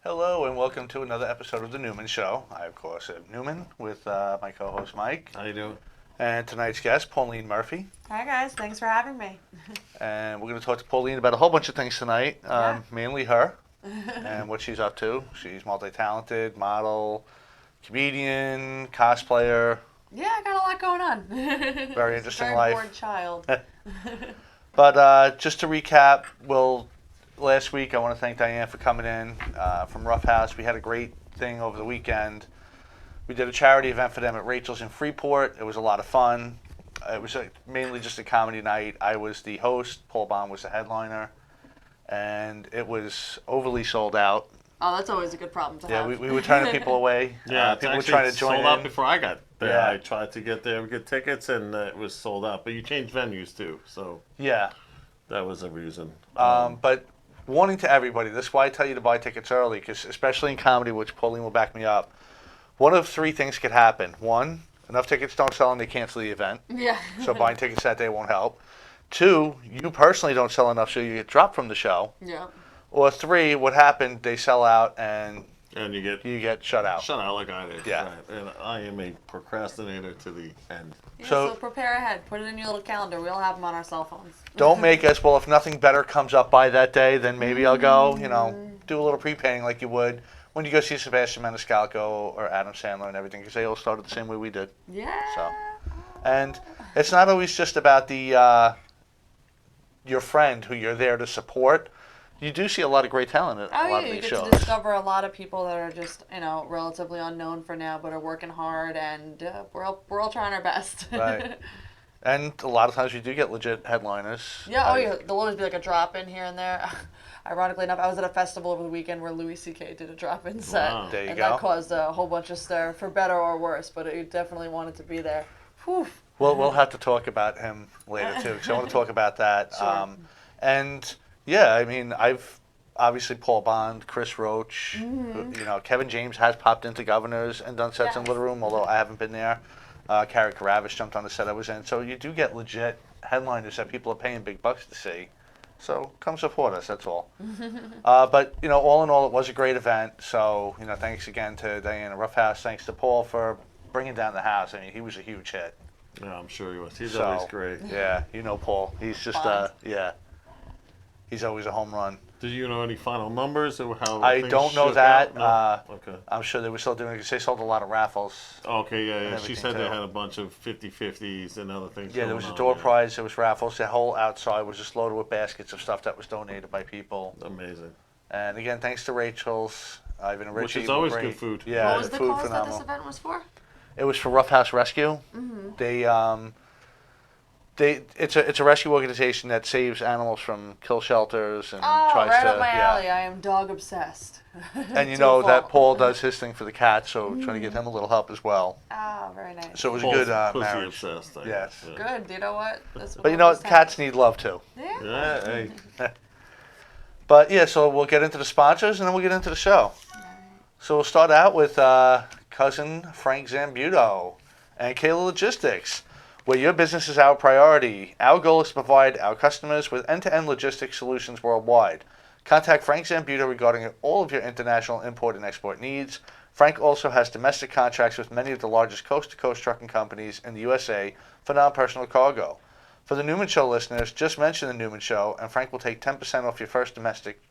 Hello and welcome to another episode of the Newman Show. I, of course, am Newman with my co-host Mike. How you doing? And tonight's guest, Pauline Murphy. Hi guys, thanks for having me. And we're going to talk to Pauline about a whole bunch of things tonight, mainly her and what she's up to. She's multi-talented, model, comedian, cosplayer. Yeah, I got a lot going on. Very interesting very life. Bored child. But just to recap, last week I want to thank Diane for coming in from Rough House. We had a great thing over the weekend. We did a charity event for them at Rachel's in Freeport. It was a lot of fun. It was mainly just a comedy night. I was the host. Paul Bond was the headliner. And it was overly sold out. Oh, that's always a good problem to have. Yeah, we were turning people away. Yeah, people were trying to join sold in. out before I got there. Yeah. I tried to get there, get tickets, and it was sold out. But you changed venues too, so Yeah. that was a reason. But warning to everybody, this is why I tell you to buy tickets early, because especially in comedy, which Pauline will back me up, one of three things could happen. One, enough tickets don't sell and they cancel the event. Yeah. So buying tickets that day won't help. Two, you personally don't sell enough so you get dropped from the show. Yeah. Or three, what happened, they sell out and And you get shut out. shut out like I did. Yeah. Right. And I am a procrastinator to the end. Yeah, So- so prepare ahead. Put it in your little calendar. We all have them on our cell phones. Don't make us, well, if nothing better comes up by that day, then maybe I'll go, do a little pre-paying like you would when you go see Sebastian Maniscalco or Adam Sandler and everything, because they all started the same way we did. Yeah. So, and it's not always just about the your friend who you're there to support. You do see a lot of great talent at a Oh lot yeah, of you these get shows. to discover a lot of people that are just relatively unknown for now, but are working hard, and we're all trying our best. Right. And a lot of times you do get legit headliners. Yeah, oh yeah, there'll always be like a drop in here and there. Ironically enough, I was at a festival over the weekend where Louis C.K. did a drop in set. Wow. There you and go. that caused a whole bunch of stir, for better or worse, but it definitely wanted to be there. Whew. Well, we'll have to talk about him later too, because I want to talk about that. Sure. And yeah, I mean, I've obviously Paul Bond, Chris Roach, Mm-hmm. Kevin James has popped into Governors and done sets in Yes. Little Room, although I haven't been there. Carrie Karavis jumped on the set I was in, so you do get legit headliners that people are paying big bucks to see. So come support us, that's all. But all in all, it was a great event. So thanks again to Diana Rough House. Thanks to Paul for bringing down the house. I mean, he was a huge hit. Yeah, I'm sure he was. He's So, always great. Yeah, Paul. He's just Bond. he's always a home run. Do you know any final numbers or how I things don't know shook that. out? No? Okay. I'm sure they were still doing it because they sold a lot of raffles. Okay, yeah. She everything, said they too. had a bunch of 50-50s and other things. Yeah, there was a going door on, prize, there was raffles. The whole outside was just loaded with baskets of stuff that was donated by people. Yeah. Amazing. And again, thanks to Rachel's, Ivan and Richie. Which is always were good great. food. Yeah, What was the food cause that phenomenal. this event was for? It was for Rough House Rescue. It's a rescue organization that saves animals from kill shelters and Oh, tries right to up my alley. I am dog obsessed. And you To know a that fault. Paul does his thing for the cat, so trying to get him a little help as well. Oh, very nice. So it was a Paul's good pussy marriage. obsessed. I Yes. guess, yeah. Good. You know what? That's what But always cats need love too. happens. Yeah, hey. But yeah, so we'll get into the sponsors and then we'll get into the show. So we'll start out with cousin Frank Zambuto and Kayla Logistics, where your business is our priority. Our goal is to provide our customers with end-to-end logistics solutions worldwide. Contact Frank Zambuto regarding all of your international import and export needs. Frank also has domestic contracts with many of the largest coast-to-coast trucking companies in the USA for non-personal cargo. For the Newman Show listeners, just mention the Newman Show, and Frank will take 10% off your first domestic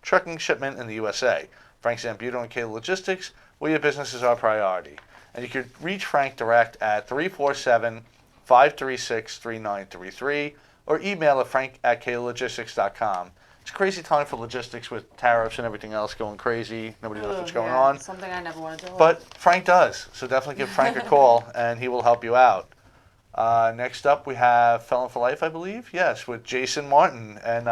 trucking shipment in the USA. Frank Zambuto and Kayla Logistics, where your business is our priority. And you can reach Frank direct at 347-536-3933 or email at frank@kaylalogistics.com. It's a crazy time for logistics with tariffs and everything else going crazy. Nobody knows what's going on. Something I never want to do. But Frank does, so definitely give Frank a call, and he will help you out. Next up, we have Felon for Life, I believe. Yes, with Jason Martin and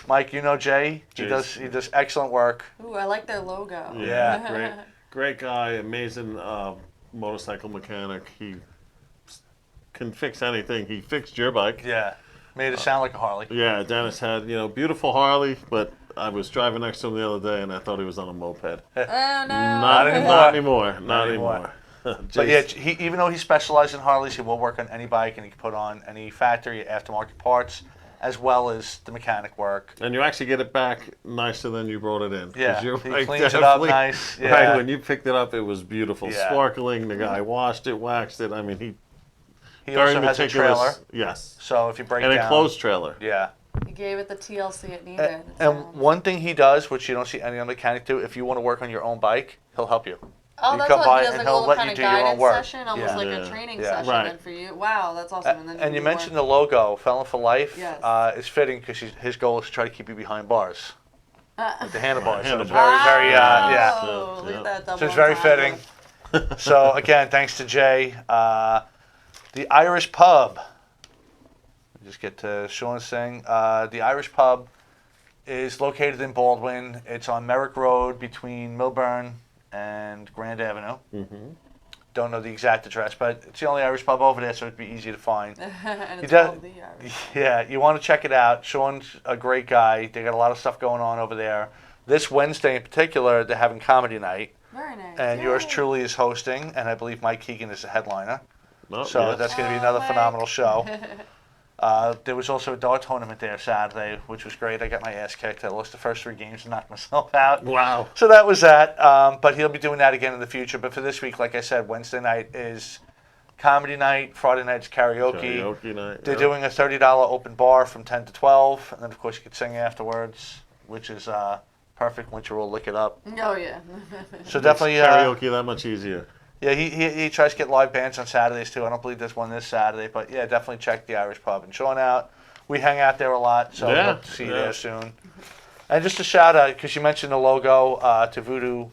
Mike. You know Jay. He does excellent work. Ooh, I like their logo. Yeah. Great guy, amazing motorcycle mechanic. He can fix anything. He fixed your bike. Yeah, made it sound like a Harley. Yeah, Dennis had, beautiful Harley, but I was driving next to him the other day and I thought he was on a moped. Oh no. Not anymore. Not anymore. Not anymore. But yeah, even though he specializes in Harleys, he will work on any bike and he can put on any factory aftermarket parts. as well as the mechanic work. And you actually get it back nicer than you brought it in. 'Cause Yeah, your he bike cleans it up definitely- nice. Yeah. Right, when you picked it up, it was beautiful. Yeah. Sparkling. The guy washed it, waxed it. I mean, He very also has a trailer, meticulous. Yes. so if you break And down, a closed trailer. yeah. He gave it the TLC it needed. it And sounds. one thing he does, which you don't see any other mechanic do, if you want to work on your own bike, he'll help you. Oh, you that's come what by he does, and like a he'll little let kind you of do your own guidance work. session, almost Yeah. like Yeah. a training Yeah. session Right. then for you. Wow, that's awesome. And then And you do mentioned more. the logo, Felon for Life, Yes. is fitting because his goal is to try to keep you behind bars, like the handlebars. So it's Handlebars. very, Oh, yeah. look Yeah. at that double So it's very entendre. fitting. So again, thanks to Jay. The Irish Pub. Just get to Sean's thing. The Irish Pub is located in Baldwin. It's on Merrick Road between Milburn and Grand Avenue. Mm-hmm. Don't know the exact address, but it's the only Irish pub over there, so it'd be easy to find. And He it's does- called the Irish. Yeah, you want to check it out. Sean's a great guy. They got a lot of stuff going on over there. This Wednesday in particular, they're having comedy night, Very nice. and yours Yay. truly is hosting, and I believe Mike Keegan is the headliner. Oh, So yes. that's going to be another Mike. phenomenal show. There was also a dart tournament there Saturday, which was great. I got my ass kicked. I lost the first 3 games and knocked myself out. Wow. So that was that. But he'll be doing that again in the future. But for this week, like I said, Wednesday night is comedy night. Friday night's karaoke. Karaoke night. They're yeah. doing a $30 open bar from 10 to 12. And then, of course, you can sing afterwards, which is perfect. Once you all lick it up. Oh, yeah. So Makes definitely, karaoke that much easier. yeah, he tries to get live bands on Saturdays too. I don't believe there's one this Saturday, but yeah, definitely check the Irish Pub and Sean out. We hang out there a lot, so Yeah, hope to see you yeah. there soon. And just a shout out, because you mentioned the logo to Voodoo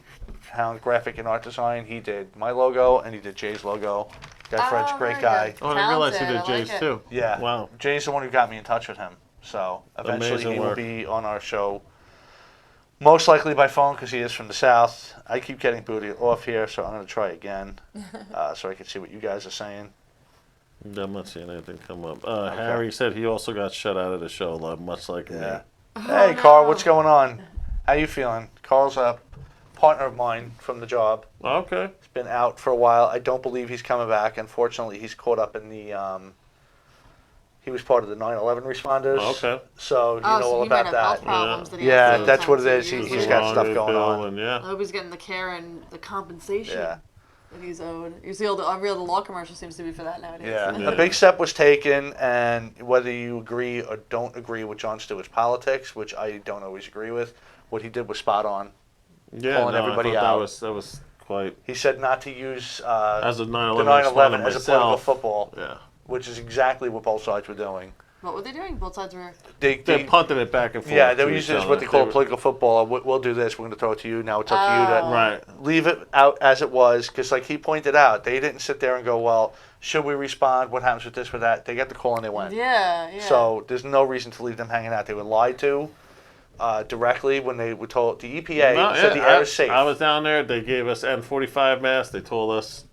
Hound Graphic and Art Design. He did my logo and he did Jay's logo. Guy Fred's Oh, great very guy. good. Oh, I didn't realize he did Talented, I like Jay's it. too. Yeah. Wow. Jay's the one who got me in touch with him. So eventually Amazing he will work. be on our show. Most likely by phone because he is from the South. I keep getting booted off here, so I'm going to try again so I can see what you guys are saying. I'm not seeing anything come up. Harry said he also got shut out of the show, much like Yeah. me. Hey, Carl, what's going on? How you feeling? Carl's a partner of mine from the job. Okay. He's been out for a while. I don't believe he's coming back. Unfortunately, he's caught up in the. He was part of the 9/11 responders. Okay. So you Oh, know so all he might about have that. health problems that he Yeah, has to that's what it attend is. to He's usually. got stuff going Bill on. And yeah. I hope he's getting the care and the compensation Yeah. that he's owed. You see, all the law commercial seems to be for that nowadays. Yeah. Yeah. A big step was taken, and whether you agree or don't agree with Jon Stewart's politics, which I don't always agree with, what he did was spot on. Yeah, Pulling no, everybody I thought out. that was quite He said not to use as a the 9/11 9/11 as a political myself. football, Yeah. which is exactly what both sides were doing. What were they doing? Both sides were. They're punting it back and forth. Yeah, they to were each using it as other. what they call were- political football. We'll do this. We're going to throw it to you. Now it's up to you to Oh. Right. leave it out as it was. Because like he pointed out, they didn't sit there and go, well, should we respond? What happens with this, with that? They got the call and they went. Yeah, yeah. So there's no reason to leave them hanging out. They were lied to directly when they were told. The EPA No, said yeah, the air is safe. I was down there. They gave us N95 masks. They told us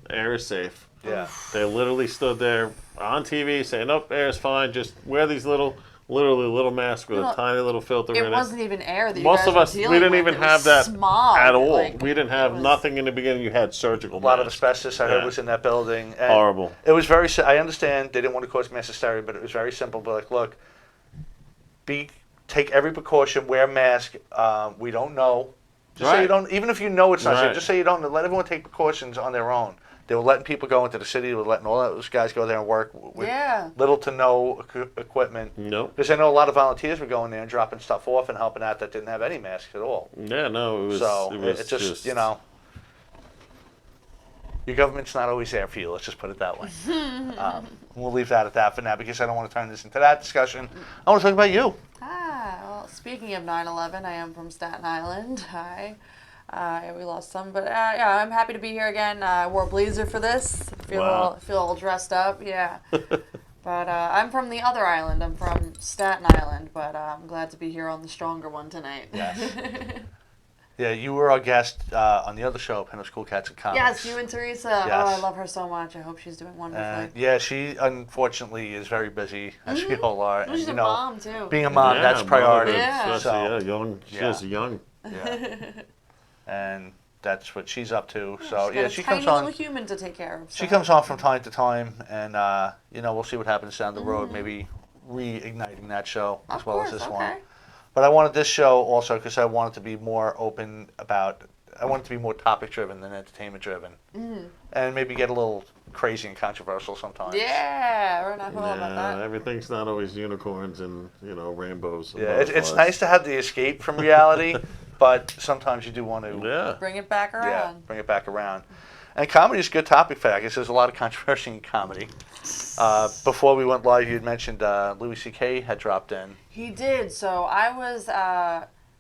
air is safe. Yeah. They literally stood there on TV saying, "Nope, air is fine. Just wear these literally little masks with Well, a tiny little filter it in wasn't even air that you Most guys of were us, we dealing didn't with. even It was have that smog. at all. Like, We didn't have it was- nothing in the beginning. You had surgical A lot of masks. asbestos I heard Yeah. was in that building. And Horrible. It was very. I understand they didn't want to cause mass hysteria, but it was very simple. But like, look, take every precaution. Wear a mask. We don't know. Just say Right. you don't. Even if you know it's not safe, Right. just say you don't. Let everyone take precautions on their own. They were letting people go into the city. They were letting all those guys go there and work with Yeah. little to no equipment. Nope. Because I know a lot of volunteers were going there and dropping stuff off and helping out that didn't have any masks at all. Yeah, no, it was. So it was it's just, you know, your government's not always there for you. Let's just put it that way. We'll leave that at that for now because I don't want to turn this into that discussion. I want to talk about you. Well, speaking of 9/11, I am from Staten Island. Hi. We lost some, but yeah, I'm happy to be here again. I wore a blazer for this. Wow. Feel all dressed up, yeah. But I'm from the other island. I'm from Staten Island, but I'm glad to be here on the stronger one tonight. Yes. Yeah, you were our guest on the other show, Pen of School Cats and Comics. Yes, you and Teresa. Yes. Oh, I love her so much. I hope she's doing wonderfully. Yeah, she unfortunately is very busy, as we all are. Well, she's and, a you know, mom, too. being a mom, Yeah, that's priority. Yeah. Especially, So, young. She yeah. is young. yeah. And that's what she's up to. So, She's got yeah, a she tiny comes on. little human to take care of. She so. comes on from time to time, and you know, we'll see what happens down the road. Maybe reigniting that show as Of well course, as this okay. one. But I wanted this show also because I wanted to be more open about. I wanted to be more topic driven than entertainment driven, and maybe get a little crazy and controversial sometimes. Yeah, we're not cool about Yeah, that. everything's not always unicorns and rainbows. And Yeah, it's butterflies. nice to have the escape from reality, but sometimes you do want to Yeah. Bring it back around. bring it back around. And comedy is a good topic for that. I guess there's a lot of controversy in comedy. Before we went live, you had mentioned Louis C.K. had dropped in. He did. So I was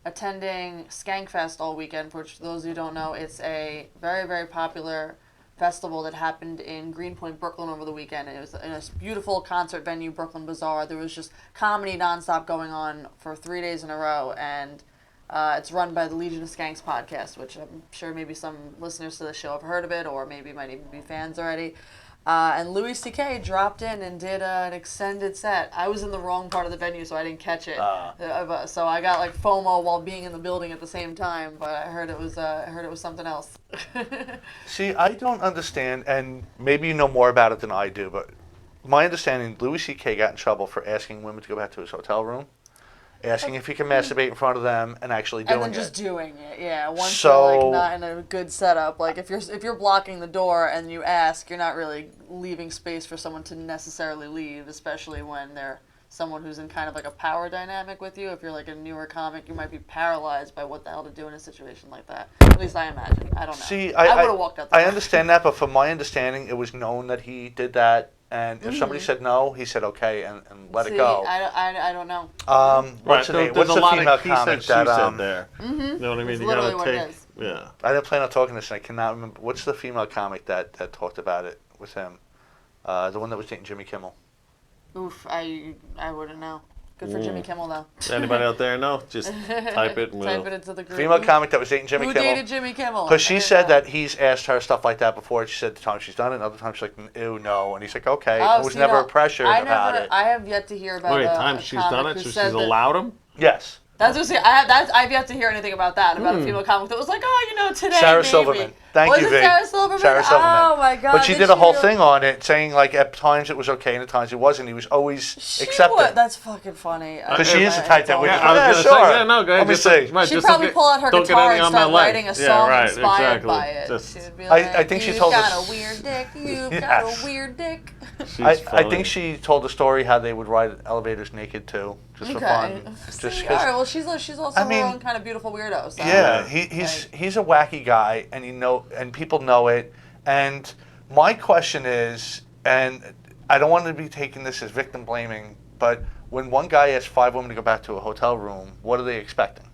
attending Skankfest all weekend, which those who don't know, it's a very, very popular festival that happened in Greenpoint, Brooklyn over the weekend. It was in a beautiful concert venue, Brooklyn Bazaar. There was just comedy nonstop going on for 3 days in a row, and it's run by the Legion of Skanks podcast, which I'm sure maybe some listeners to the show have heard of it, or maybe might even be fans already. And Louis C.K. dropped in and did an extended set. I was in the wrong part of the venue, so I didn't catch it. So I got like FOMO while being in the building at the same time. But I heard it was something else. See, I don't understand, and maybe you know more about it than I do, but my understanding, Louis C.K. got in trouble for asking women to go back to his hotel room, asking if he can masturbate in front of them, and actually doing it. And then just doing it, yeah. Once So- you're like not in a good setup, like if you're blocking the door and you ask, you're not really leaving space for someone to necessarily leave, especially when they're someone who's in kind of like a power dynamic with you. If you're like a newer comic, you might be paralyzed by what the hell to do in a situation like that. At least I imagine. I don't know. See, I would have walked out the I door. understand that, but from my understanding, it was known that he did that, and if somebody said no, he said okay and let See, it go. I don't know. What's the name? There's What's a the lot female of he said, comic she that said there. You know what I mean? It's You literally gotta what it take. is. Yeah. I didn't plan on talking this, and I cannot remember. What's the female comic that talked about it with him? The one that was dating Jimmy Kimmel. Oof, I wouldn't know. Good for Jimmy Kimmel though. Anybody out there know? Just type it and Type we'll. it into the group. Female comic that was dating Jimmy Who Kimmel. dated Jimmy Kimmel? Because she I said didn't that he's asked her stuff like that before. She said the time she's done it, and other times she's like, ew, no. And he's like, okay. Oh, It was see, never no, pressured about it. I have yet to hear about Wait, a times she's comic done it, who so she's said that- allowed him. Yes. That's what I've yet to hear anything about that, about a female comic that was like, oh, today Sarah maybe. Silverman. Thank Was you, it Vic. Sarah Silverman? Sarah Silverman. Oh my God! But she did a whole thing on it, saying like at times it was okay and at times it wasn't. He was always accepting. That's fucking funny. Because she is the type that would. Yeah, I was gonna sure. say, yeah, no, go ahead. Let me just see. Right, She'd just probably don't pull out her don't get guitar any and on my start leg. writing a Yeah, song right, inspired exactly. by it. Just- She'd be I like, think she "You've told got us- a weird dick. You've Yes. got a weird dick." she's I funny. think she told the story how they would ride elevators naked too, just for fun. See, Just all 'cause- right. Well, she's also I mean, her own kind of beautiful weirdo. So. Yeah, Yeah. he's a wacky guy, and and people know it. And my question is, and I don't want to be taking this as victim blaming, but when one guy asks 5 women to go back to a hotel room, what are they expecting?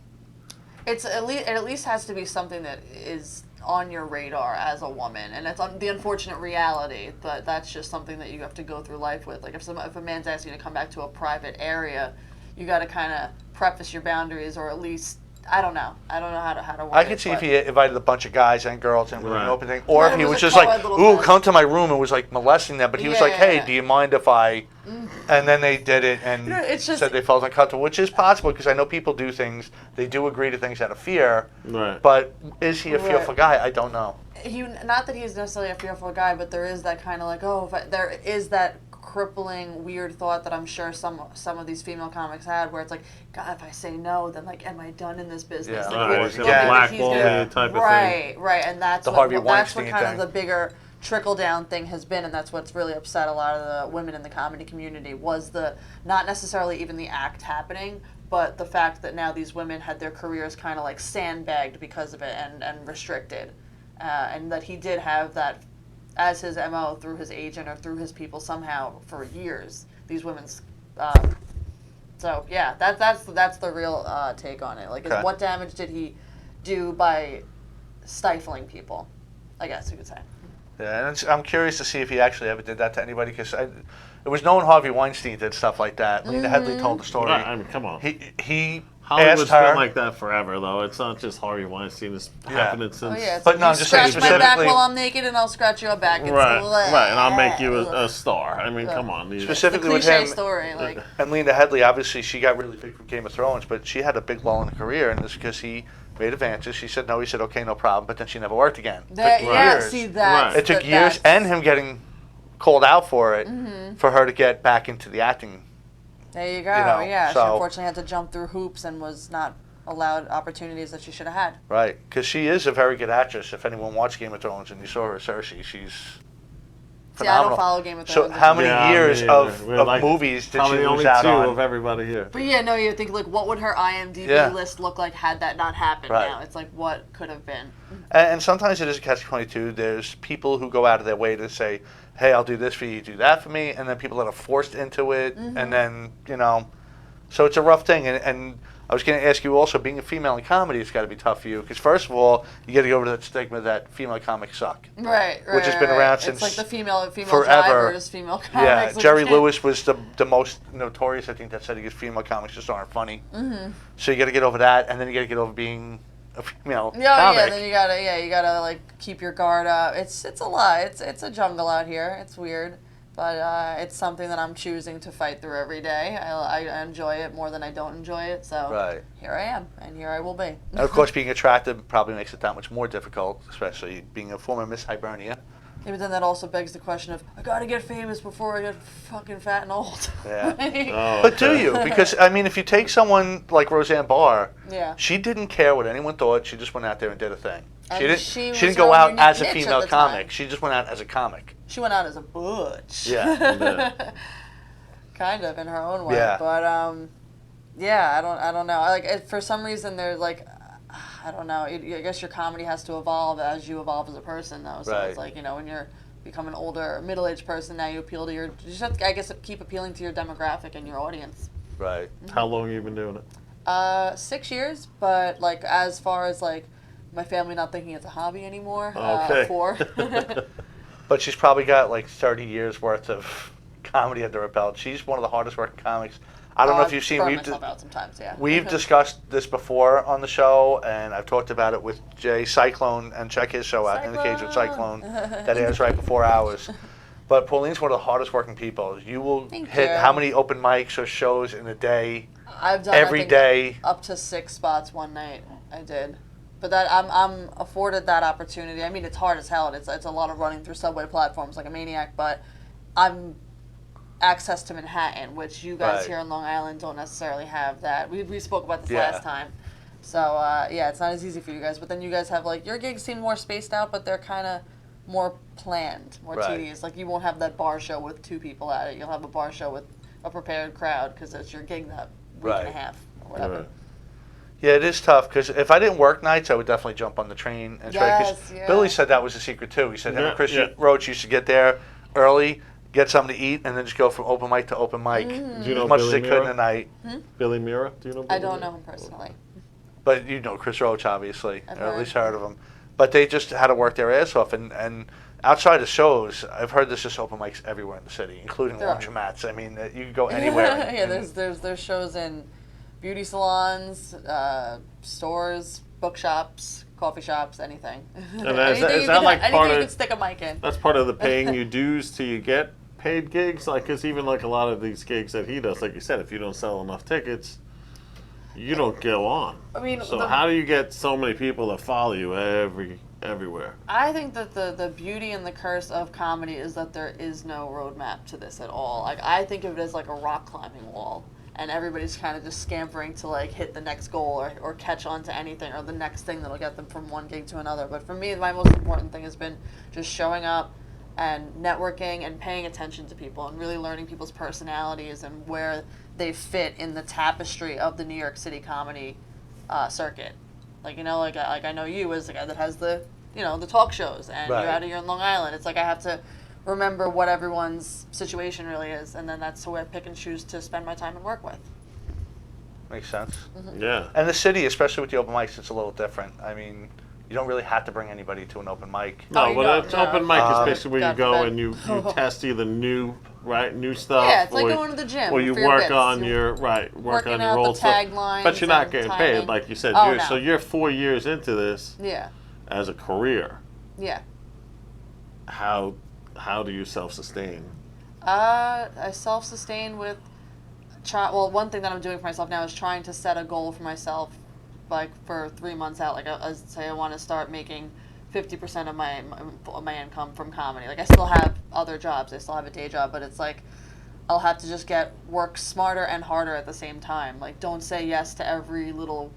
It at least has to be something that is on your radar as a woman, and it's the unfortunate reality that that's just something that you have to go through life with. Like if a man's asking you to come back to a private area, you got to kind of preface your boundaries, or at least I don't know how to work I could it, see but- if he invited a bunch of guys and girls and with an Right. open thing, or Yeah, if he it was was a just like, co-ed little "Ooh, fest. come to my room," and was like molesting them. But he was like, "Hey, Yeah. do you mind if I?" And then they did it and it's just- said they felt uncomfortable, which is possible because I know people do things. They do agree to things out of fear. Right. But is he a Right. fearful guy? I don't know. Not that he's necessarily a fearful guy, but there is that kind of like, there is that crippling weird thought that I'm sure some of these female comics had, where it's like, God, if I say no, then like, am I done in this business? Yeah. Like, Right, what- it's what gonna if blackball he's me gonna- type of thing. Right, and that's The what Harvey that's what Weinstein kind thing. of the bigger trickle down thing has been, and that's what's really upset a lot of the women in the comedy community, was the not necessarily even the act happening, but the fact that now these women had their careers kind of like sandbagged because of it and restricted, and that he did have that as his MO through his agent or through his people somehow for years. These women's, so yeah, that's the real take on it. Like, Okay. what damage did he do by stifling people? I guess you could say. Yeah, and I'm curious to see if he actually ever did that to anybody because it was known Harvey Weinstein did stuff like that. Lena Headley told the story. Right, I mean, come on. He Hollywood's asked her. been like that forever, though. It's not just Harvey Weinstein. It's happening since. Oh yeah, it's But like, no, you I'm just saying scratch my back specifically- while I'm naked, and I'll scratch your back. It's Right, bleh. right, and I'll make you a star. I mean, come on. The Specifically with cliche him story, like and Lena Headley, obviously she got really big from Game of Thrones, but she had a big lull in her career, and it's because he made advances. She said no, he said okay, no problem, but then she never worked again. that. Took Yeah, years. see that. Right. It took years, and him getting called out for it, for her to get back into the acting There you go. You know, Yeah, she so- unfortunately had to jump through hoops and was not allowed opportunities that she should have had. Right, because she is a very good actress. If anyone watched Game of Thrones and you saw her as Cersei, she's See, I don't phenomenal. follow Game of So Thrones. how many Yeah, years me neither. of We're like movies did she probably lose only out two on? of everybody here. But yeah, no, you think like, what would her IMDb Yeah. list look like had that not happened? Right. Now it's like, what could have been? And sometimes it is a catch-22. There's people who go out of their way to say, hey, I'll do this for you, do that for me, and then people that are forced into it, and then, so it's a rough thing. And I was going to ask you also, being a female in comedy, it's got to be tough for you, because first of all, you got to go over that stigma that female comics suck. Right, Which has been around since it's like the female forever. drivers, female comics. Yeah, like, Jerry you can't- Lewis was the most notorious, I think, that said because female comics just aren't funny. So you got to get over that, and then you got to get over being a female Yeah, comic. yeah. Then you gotta like keep your guard up. It's a lot. It's a jungle out here. It's weird, but it's something that I'm choosing to fight through every day. I enjoy it more than I don't enjoy it. So Right. here I am, and here I will be. And of course, being attractive probably makes it that much more difficult, especially being a former Miss Hibernia. Yeah, but then that also begs the question of I gotta get famous before I get fucking fat and old. Yeah. Like, Oh, But do okay. you? Because, I mean, if you take someone like Roseanne Barr, yeah. she didn't care what anyone thought. She just went out there and did a thing. And She she didn't, was she didn't her go out unique as a niche at female the time. comic. She just went out as a comic. She went out as a butch. Yeah. Kind of in her own way. Yeah. But yeah, I don't know. For some reason they're like I don't know. I guess your comedy has to evolve as you evolve as a person though. So Right. it's like, when you're become an older middle-aged person, now you appeal to you just have to, I guess, keep appealing to your demographic and your audience. Right. How long have you been doing it? 6 years, but like as far as like my family not thinking it's a hobby anymore. Okay. 4. But she's probably got like 30 years worth of comedy under her belt. She's one of the hardest working comics. I don't know if you've seen. Burn myself out sometimes, yeah. We've discussed this before on the show, and I've talked about it with Jay Cyclone, and check his show out, In the Cage with Cyclone, that airs right before ours. But Pauline's one of the hardest working people. You will Thank hit you. how many open mics or shows in a day? I've done Every I think, day. up to 6 spots one night. I did, but that I'm afforded that opportunity. I mean, it's hard as hell. It's a lot of running through subway platforms like a maniac. But I'm access to Manhattan, which you guys Right. here in Long Island don't necessarily have. That we spoke about this Yeah. last time. So yeah, it's not as easy for you guys. But then you guys have like your gigs seem more spaced out, but they're kind of more planned, more Right. tedious. Like you won't have that bar show with 2 people at it. You'll have a bar show with a prepared crowd because it's your gig that week and Right. a half or whatever. Right. Yeah, it is tough because if I didn't work nights, I would definitely jump on the train and try. Yes, Because yeah. Billy said that was a secret too. He said him Yeah, and Chris yeah. Roach used to get there early, get something to eat, and then just go from open mic to open mic Do you as know much as Billy they could in Mira? a night. Billy Mira? Do you know? I Billy don't Mira? know him personally. But you know Chris Roach, obviously, I've or at heard. least heard of him. But they just had to work their ass off, and outside of shows, I've heard there's just open mics everywhere in the city, including There are. laundromats. I mean, you can go anywhere. Yeah, and- there's shows in beauty salons, stores, bookshops, coffee shops, anything. And anything is you that can, like anything part you of- can stick a mic in. That's part of the paying you dues till you get paid gigs. Like, cause even like a lot of these gigs that he does, like you said, if you don't sell enough tickets, you don't go on. I mean, So how do you get so many people that follow you everywhere? I think that the beauty and the curse of comedy is that there is no roadmap to this at all. Like I think of it as like a rock climbing wall, and everybody's kind of just scampering to like hit the next goal or catch on to anything or the next thing that'll get them from one gig to another. But for me, my most important thing has been just showing up and networking and paying attention to people and really learning people's personalities and where they fit in the tapestry of the New York City comedy circuit. Like I know you as the guy that has the the talk shows, and Right. you're out here in Long Island. It's like I have to remember what everyone's situation really is, and then that's who I pick and choose to spend my time and work with. Makes sense. Yeah. And the city, especially with the open mics, it's a little different. I mean, you don't really have to bring anybody to an open mic. No, you but don't, it's no. open mic is basically where you God go forbid. and you test either new stuff. Yeah, it's like or- going to the gym Or you for your work bits. on You're work working on out your the old stuff. taglines But you're not and getting timing. paid, like you said. Oh, So no. you're 4 years into this Yeah, as a career. yeah. How do you self-sustain? I self-sustain with well, one thing that I'm doing for myself now is trying to set a goal for myself, like for 3 months out. Like I say, I want to start making 50% of my income from comedy. Like I still have other jobs, I still have a day job, but it's like I'll have to just work smarter and harder at the same time. Like, don't say yes to every little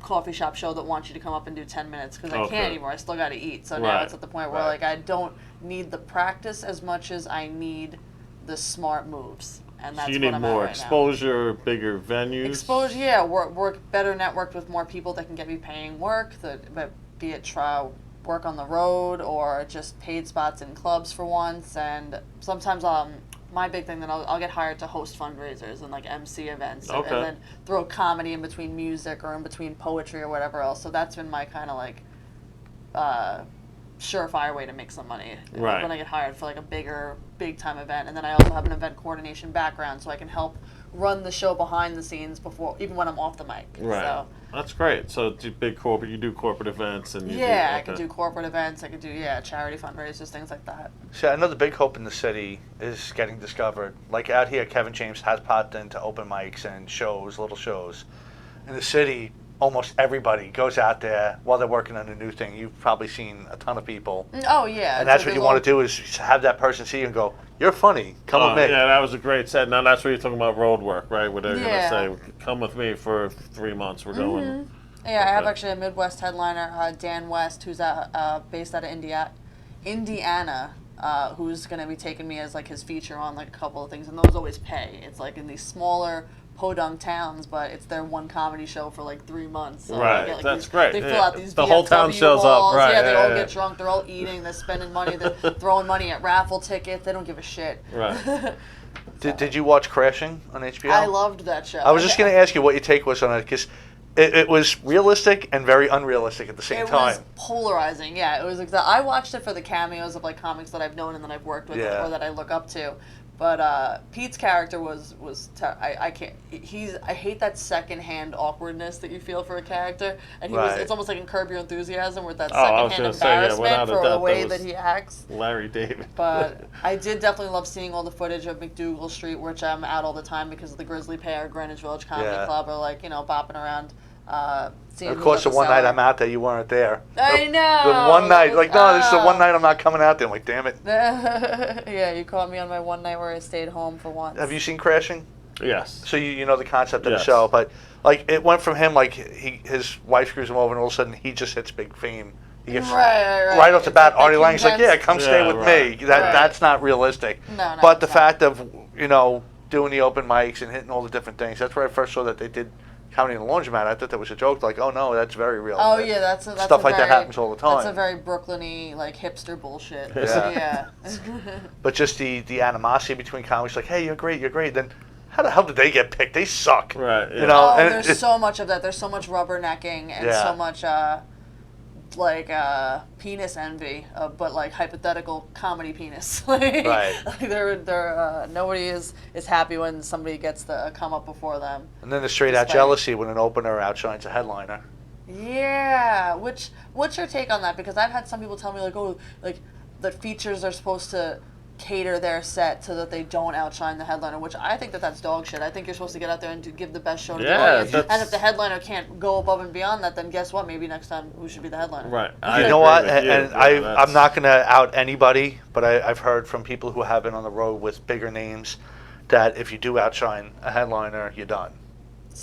coffee shop show that wants you to come up and do 10 minutes because I Okay. can't anymore. I still got to eat. So now Right. it's at the point where, Right. like, I don't need the practice as much as I need the smart moves. And that's So you what need I'm more at right now. exposure, bigger venues. Exposure, yeah. Work better networked with more people that can get me paying work, but be it work on the road or just paid spots in clubs for once. And sometimes my big thing that I'll get hired to host fundraisers and like MC events Okay. and then throw comedy in between music or in between poetry or whatever else. So that's been my kind of like surefire way to make some money Right. when I get hired for like a big time event. And then I also have an event coordination background, so I can help run the show behind the scenes before, even when I'm off the mic. Right. So, That's great. So do big corporate, you do corporate events and you yeah, do, I could do corporate events. I could do charity fundraisers, things like that. See, I know the big hope in the city is getting discovered. Like out here, Kevin James has popped into open mics and shows, little shows. In the city, almost everybody goes out there while they're working on a new thing. You've probably seen a ton of people. Oh yeah, And that's what you want to do is have that person see you and go, you're funny, come with me. Yeah, that was a great set. Now that's what you're talking about road work, right? Where they're Yeah. going to say, come with me for 3 months. We're going. Yeah, I have Okay. actually a Midwest headliner, Dan West, who's based out of Indiana, who's going to be taking me as like his feature on like a couple of things, and those always pay. It's like in these smaller podunk towns, but it's their one comedy show for like 3 months. So Right, they get, like, that's these, great, They fill yeah. out these The whole town VFW shows up, walls. right, Yeah, they yeah, all yeah. get drunk. They're all eating. They're spending money. They're throwing money at raffle tickets. They don't give a shit. Right. Did you watch Crashing on HBO? I loved that show. I was just going to ask you what your take was on it, because it was realistic and very unrealistic at the same It time. was polarizing. Yeah, it was. I watched it for the cameos of like comics that I've known and that I've worked with Yeah. or that I look up to. But Pete's character I can't. I hate that secondhand awkwardness that you feel for a character, and Right. it's almost like in Curb Your Enthusiasm with that I was secondhand gonna say, yeah, embarrassment without a for doubt, the way that that was- he acts. Larry David. But I did definitely love seeing all the footage of McDougal Street, which I'm at all the time because of the Grizzly Pear, Greenwich Village Comedy Yeah. Club, or like bopping around. Seeing Of who's course, at the one night cellar. I'm out there, you weren't there. I know. The one night, like, no, this is the one night I'm not coming out there. I'm like, damn it. Yeah, you caught me on my one night where I stayed home for once. Have you seen Crashing? Yes. So you know the concept of Yes. the show, but like it went from him, like his wife screws him over, and all of a sudden he just hits big fame. He gets Right. off the bat. It's like Artie Lang's like, condensed- yeah, come stay Yeah, with right. me. Right. That's not realistic. No, But the it's not. fact of doing the open mics and hitting all the different things. That's where I first saw that they did comedy in the laundromat. I thought that was a joke. Like, oh no, that's very real. Oh yeah, that's stuff a like that very- happens all the time. That's a very Brooklyn-y, like hipster bullshit. Yeah. Yeah. But just the animosity between comics, like, hey, you're great, you're great. Then how the hell did they get picked? They suck. Right. Yeah. You know, Oh, and there's so much of that. There's so much rubbernecking and Yeah. so much penis envy, but like hypothetical comedy penis. Like, Right. Like nobody is happy when somebody gets the come up before them. And then the straight out Despite- jealousy when an opener outshines a headliner. Yeah. What's your take on that? Because I've had some people tell me like, oh, like that features are supposed to cater their set so that they don't outshine the headliner, which I think that's dog shit. I think you're supposed to get out there and give the best show to the Yeah, audience. that's- And if the headliner can't go above and beyond that, then guess what? Maybe next time who should be the headliner? Right. You know what? And I'm not going to out anybody, but I've heard from people who have been on the road with bigger names that if you do outshine a headliner, you're done.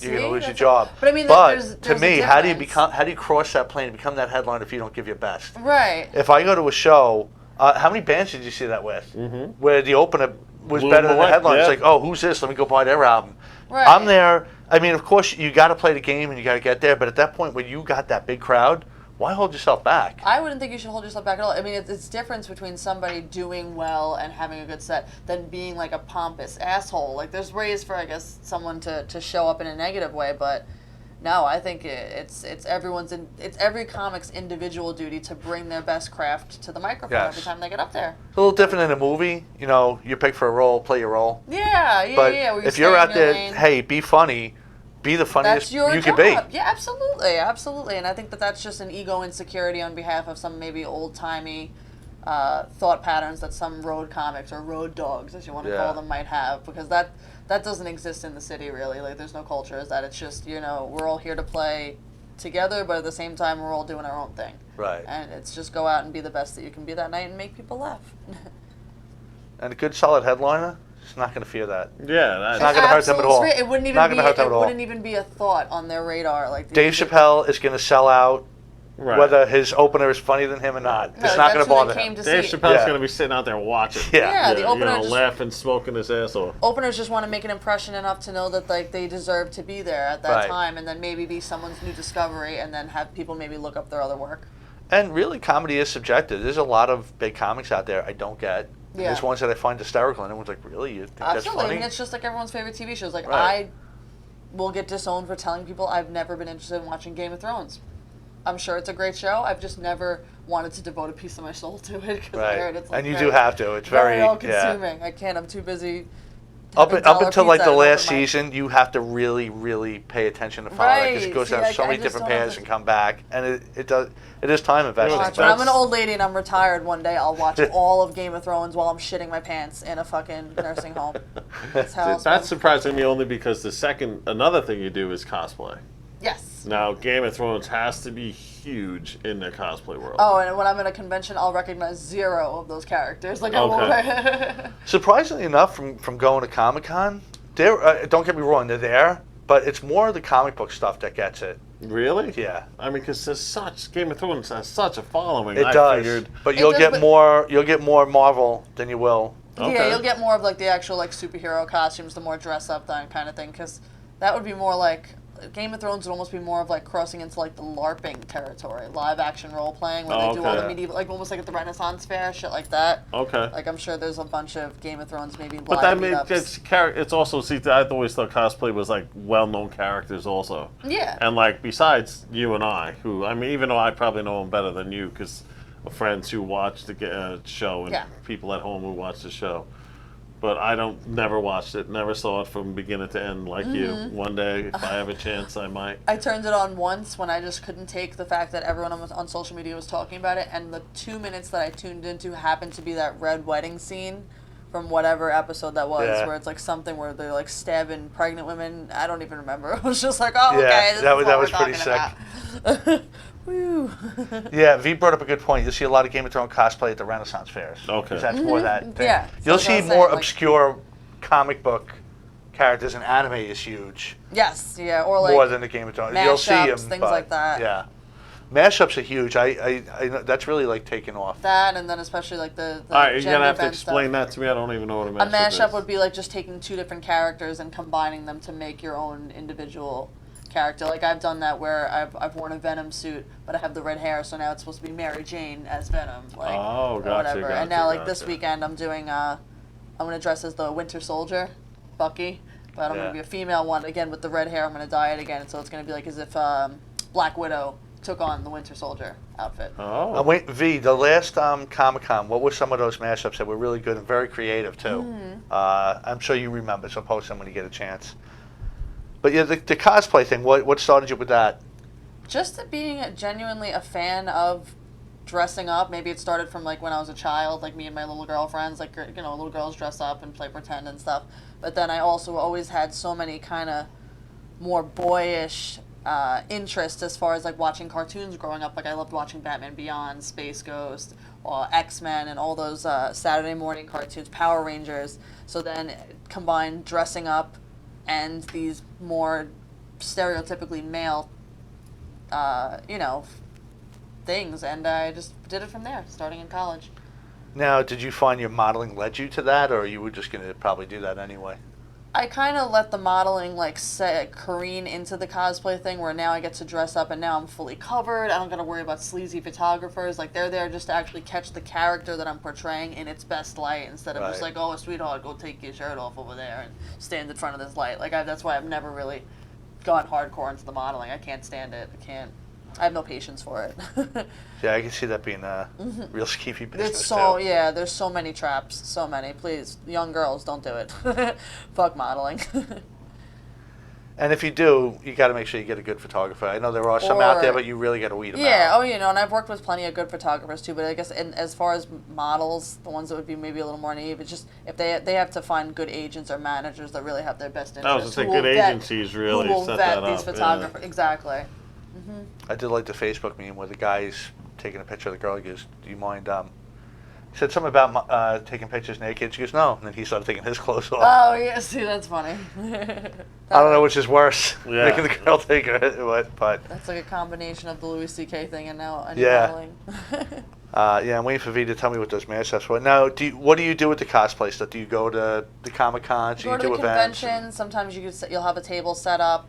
You're going to lose your job. But I mean, But there's to me, a how do you difference. how do you cross that plane and become that headliner if you don't give your best? Right. If I go to a show, how many bands did you see that with? Where the opener was Blew better them than the away, headliner. It's yeah. like, oh, who's this? Let me go buy their album. Right. I'm there. I mean, of course, you got to play the game and you got to get there. But at that point, when you got that big crowd, why hold yourself back? I wouldn't think you should hold yourself back at all. I mean, it's difference between somebody doing well and having a good set than being like a pompous asshole. Like, there's ways for, I guess, someone to show up in a negative way, but no, I think it's every comic's individual duty to bring their best craft to the microphone Yes. every time they get up there. It's a little different in a movie. You pick for a role, play your role. Yeah, But where you if stay you're in out your there, lane. hey, be funny, be the That's funniest your you job. could be. Yeah, absolutely. And I think that's just an ego insecurity on behalf of some maybe old-timey thought patterns that some road comics or road dogs, as you want to Yeah. call them, might have, because that doesn't exist in the city, really. Like, there's no culture. Is that it's just, we're all here to play together, but at the same time, we're all doing our own thing. Right. And it's just go out and be the best that you can be that night and make people laugh. and a good solid headliner, it's not going to fear that. Yeah, that's not gonna hurt them at all. It wouldn't even Not be. gonna hurt them It at all. wouldn't even be a thought on their radar. Like Dave Chappelle is going to sell out, right. whether his opener is funny than him or not. No, It's not going that's to who bother they came him. to Dave see. Chappelle's Yeah. going to be sitting out there watching. Yeah. Yeah, the opener just laughing, smoking his ass off. openers just want to make an impression enough to know that like they deserve to be there at that Right. time, and then maybe be someone's new discovery, and then have people maybe look up their other work. And really, comedy is subjective. There's a lot of big comics out there I don't get. Yeah. There's ones that I find hysterical, and everyone's like, really? You think Absolutely. that's I funny? mean, it's just like everyone's favorite TV shows. Like Right. I will get disowned for telling people I've never been interested in watching Game of Thrones. I'm sure it's a great show. I've just never wanted to devote a piece of my soul to it because I heard it's like and you very, do have to. It's very very, all-consuming. I can't. I'm too busy. Up having up dollar until like pizza the and last open mic. season, you have to really, really pay attention to follow it because Right. it goes See, down like, so I many just different don't have paths to- and come back, and it does. It is time investing. Watch, That's- when I'm an old lady and I'm retired one day, I'll watch all of Game of Thrones while I'm shitting my pants in a fucking nursing home. That's how it's That's been. surprising me only because another thing you do is cosplay. Yes. Now, Game of Thrones has to be huge in the cosplay world. Oh, and when I'm at a convention, I'll recognize 0 of those characters. Like, Okay. Surprisingly enough, from going to Comic Con, don't get me wrong, they're there, but it's more the comic book stuff that gets it. Really? Yeah. I mean, because Game of Thrones has such a following. It I does, figured. but It you'll does, get but- more. You'll get more Marvel than you will. Okay. Yeah, you'll get more of like the actual like superhero costumes, the more dress up that kind of thing, because that would be more like Game of Thrones would almost be more of like crossing into like the LARPing territory, live action role playing, where Oh, they do all the okay. medieval, like almost like at the Renaissance fair, shit like that. Okay. Like I'm sure there's a bunch of Game of Thrones maybe But live that made meetups. it's also I've always thought cosplay was like well-known characters also. Yeah. And like besides you and I, who I mean, even though I probably know them better than you, because of friends who watch the show and Yeah. people at home who watch the show. But never watched it, never saw it from beginning to end like you. One day, if I have a chance, I might. I turned it on once when I just couldn't take the fact that everyone on social media was talking about it, and the 2 minutes that I tuned into happened to be that red wedding scene from whatever episode that was, Yeah. where it's like something where they're like stabbing pregnant women. I don't even remember. It was just like, oh, Yeah, okay, this that is was- what that we're was pretty talking about. Woo. Yeah, V brought up a good point. You'll see a lot of Game of Thrones cosplay at the Renaissance fairs. Okay. 'Cause that's more that thing. Yeah, You'll so that's see what I was more saying, like- obscure comic book characters, and anime is huge. Yes, yeah, or like More than the Game of Thrones. You'll see mashups, them, things but, like that. Yeah, mashups are huge. I know that's really like taking off. that, and then especially like the All right, you're gender gonna have to bent explain stuff. that to me. I don't even know what a A mashup mashup is. would be like just taking 2 different characters and combining them to make your own individual character. Like I've done that where I've worn a Venom suit, but I have the red hair, so now it's supposed to be Mary Jane as Venom. Like, Oh, or gotcha, whatever. gotcha, And now like this gotcha. weekend I'm doing I'm gonna dress as the Winter Soldier, Bucky, but I'm Yeah. gonna be a female one again with the red hair. I'm gonna dye it again, so it's gonna be like as if Black Widow took on the Winter Soldier outfit. Oh. Wait, V, the last Comic Con, what were some of those mashups that were really good and very creative too? I'm sure you remember, so post them when you get a chance. But yeah, the cosplay thing, what started you with that? Just being genuinely a fan of dressing up. Maybe it started from like when I was a child, like me and my little girlfriends, like, you know, little girls dress up and play pretend and stuff. But then I also always had so many kind of more boyish interests as far as like watching cartoons growing up. Like I loved watching Batman Beyond, Space Ghost, X-Men, and all those Saturday morning cartoons, Power Rangers. So then combine dressing up and these more stereotypically male, you know, things, and I just did it from there, starting in college. Now, did you find your modeling led you to that, or you were just going to probably do that anyway? I kind of let the modeling like careen into the cosplay thing, where now I get to dress up and now I'm fully covered. I don't got to worry about sleazy photographers. Like they're there just to actually catch the character that I'm portraying in its best light, instead of just Right. like, oh, sweetheart, go take your shirt off over there and stand in front of this light. Like that's why I've never really gone hardcore into the modeling. I can't stand it. I have no patience for it. Yeah, I can see that being a real skeevy business It's so too. yeah. There's so many traps. So many. Please, young girls, don't do it. Fuck modeling. And if you do, you got to make sure you get a good photographer. I know there are some out there, Or- but you really got to weed them Yeah. out. Oh, you know, and I've worked with plenty of good photographers too. But I guess as far as models, the ones that would be maybe a little more naive, it's just if they have to find good agents or managers that really have their best interests. I was gonna say, who will good vet- agencies really who will set vet that these up, yeah. photographers. Exactly. I did like the Facebook meme where the guy's taking a picture of the girl. He goes, "Do you mind said something about taking pictures naked. She goes, no. And then he started taking his clothes off. Oh yeah, see that's funny. I don't know which is worse, Yeah. making the girl take it, but That's like a combination of the Louis C.K. thing and now Yeah. modeling. yeah, I'm waiting for V to tell me what those mashups were. Now, what do you do with the cosplay stuff? Do you go to the Comic Cons? Go to do the events? convention. Sometimes you'll have a table set up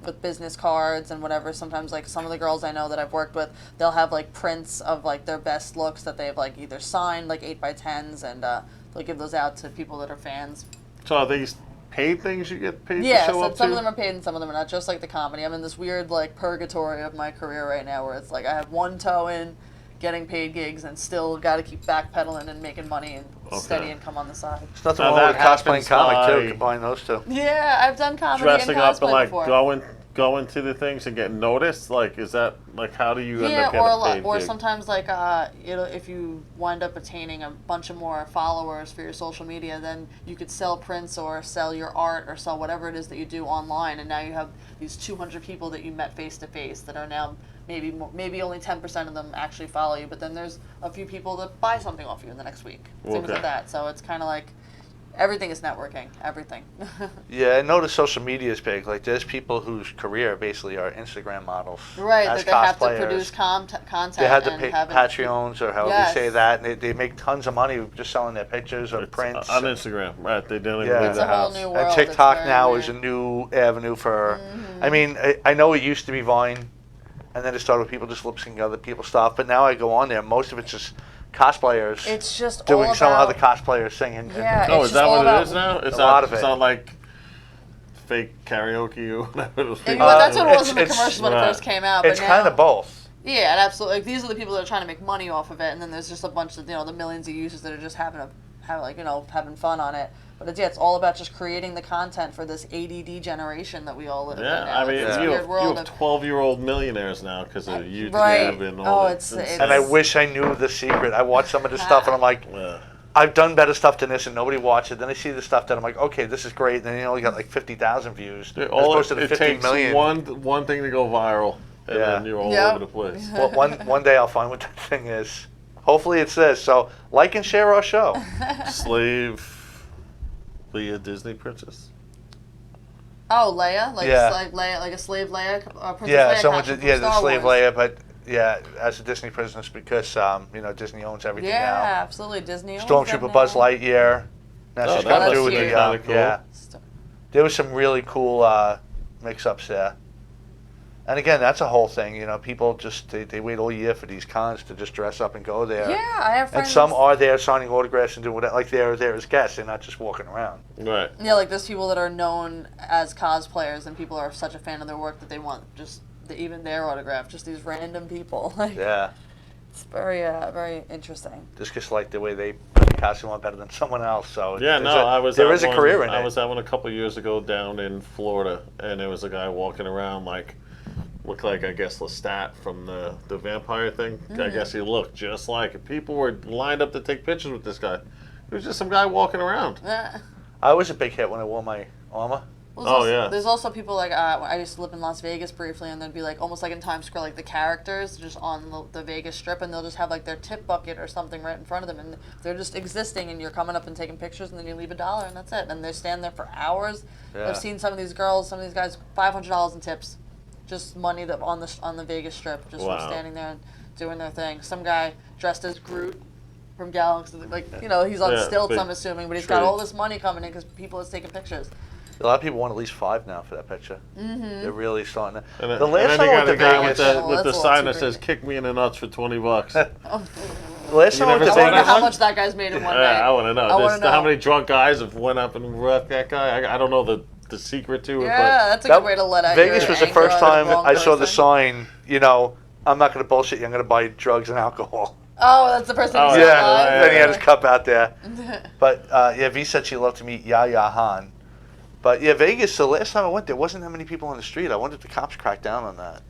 with business cards and whatever. Sometimes like some of the girls I know that I've worked with, they'll have like prints of like their best looks that they've like either signed like 8x10s and they'll give those out to people that are fans. So are these paid things you get paid Yeah, to show so up some to? of them are paid and some of them are not. Just like the comedy, I'm in this weird like purgatory of my career right now where it's like I have one toe in getting paid gigs and still got to keep backpedaling and making money and steady income on the side. There's nothing Now wrong with that cosplaying happens comic, by too. Combine those two. Yeah, I've done comedy Dressing and up cosplay and like before. going to the things and getting noticed. Like, is that like how do you end Yeah, up getting a paid or gig? sometimes like if you wind up attaining a bunch of more followers for your social media, then you could sell prints or sell your art or sell whatever it is that you do online, and now you have these 200 people that you met face to face that are now maybe only 10% of them actually follow you, but then there's a few people that buy something off you in the next week, things Okay. like that. So it's kind of like everything is networking, everything. Yeah, I noticed social media is big. Like, there's people whose career basically are Instagram models. Right, as that they have to cosplayers. produce content. They had to and pay have it- Patreons or however Yes. you say that, and they make tons of money just selling their pictures or It's prints. on Instagram, right? They don't even Yeah. leave It's the a whole house. new world. And It's TikTok very now weird. is a new avenue for. I mean, I know it used to be Vine, and then it started with people just lip syncing other people's stuff. But now I go on there, most of it's just cosplayers It's just doing all some about, other cosplayers singing. Yeah, Oh, it's is just that all what about, it is now? It's A lot of it's it. not like fake karaoke or whatever. Those Yeah, people- well, that's what it was in the it's- commercials when it right. first came out. It's but now, kind of both. Yeah, and absolutely. Like, these are the people that are trying to make money off of it, and then there's just a bunch of the millions of users that are just having fun on it. But it's all about just creating the content for this ADD generation that we all live in. Yeah, now. I mean, It's this you weird have world of 12-year-old millionaires now because of YouTube Right. and all Oh, that. it's- And I wish I knew the secret. I watch some of this stuff, and I'm like, Yeah. I've done better stuff than this, and nobody watched it. Then I see the stuff that I'm like, okay, this is great. And then you only got like 50,000 views, as All opposed to the it 50 takes million. one thing to go viral, and Yeah. then you're all Yep. over the place. Well, one day I'll find what that thing is. Hopefully it's this. So like and share our show. Slave Leia Disney princess. Oh, Leia, like Yeah. Leia, like a slave Leia, Princess Yeah, Leia someone costume did, from yeah, the Star slave Wars. Leia, but yeah, as a Disney princess because Disney owns everything Yeah, now. absolutely, Disney. owns Stormtrooper them Buzz now. Lightyear. That's Oh, just got to that's do with cute. the Kinda cool. yeah. There was some really cool mix-ups there. And again, that's a whole thing. People just they wait all year for these cons to just dress up and go there. Yeah, I have friends. And some are there signing autographs and doing whatever. Like they're there as guests. They're not just walking around. Right. Yeah, like there's people that are known as cosplayers, and people are such a fan of their work that they want just even their autograph. Just these random people. Like, Yeah. it's very, very interesting. Just because like the way they put the costume on better than someone else. So Yeah, there's no, I was. there at is a one- career in I it. was at one a couple of years ago down in Florida, and there was a guy walking around like, looked like I guess Lestat from the vampire thing. I guess he looked just like it. People were lined up to take pictures with this guy. It was just some guy walking around. I was a big hit when I wore my armor. Well, Oh, yeah. There's also people like I used to live in Las Vegas briefly, and there'd be like almost like in Times Square, like the characters just on the Vegas Strip, and they'll just have like their tip bucket or something right in front of them, and they're just existing, and you're coming up and taking pictures, and then you leave $1, and that's it, and they stand there for hours. Yeah. I've seen some of these girls, some of these guys, $500 in tips, just money that on the Vegas Strip, just Wow. for standing there and doing their thing. Some guy dressed as Groot from Galaxy, like he's on Yeah, stilts, big I'm assuming, but he's got all trees. this money coming in because people are taking pictures. A lot of people want at least 5 now for that picture. They're really starting to. And then, The last and then time you I got went the to guy Vegas, with Oh, the that's a little sign too that says great. "Kick me in the nuts for $20." the last time I went never to saw I wonder Vegas, how much that guy's made in one day. I want to know. I wanna How know. many drunk guys have went up and wrecked that guy? I don't know the secret to it, Yeah, that's a That- good way to let out Vegas your was the anger first on time wrong I saw the person. sign. I'm not going to bullshit you. I'm going to buy drugs and alcohol. Oh, that's the person Oh, who's Yeah, alive? then he had his cup out there. But V said she'd love to meet Yaya Han. But yeah, Vegas. The last time I went, there wasn't that many people on the street. I wonder if the cops cracked down on that.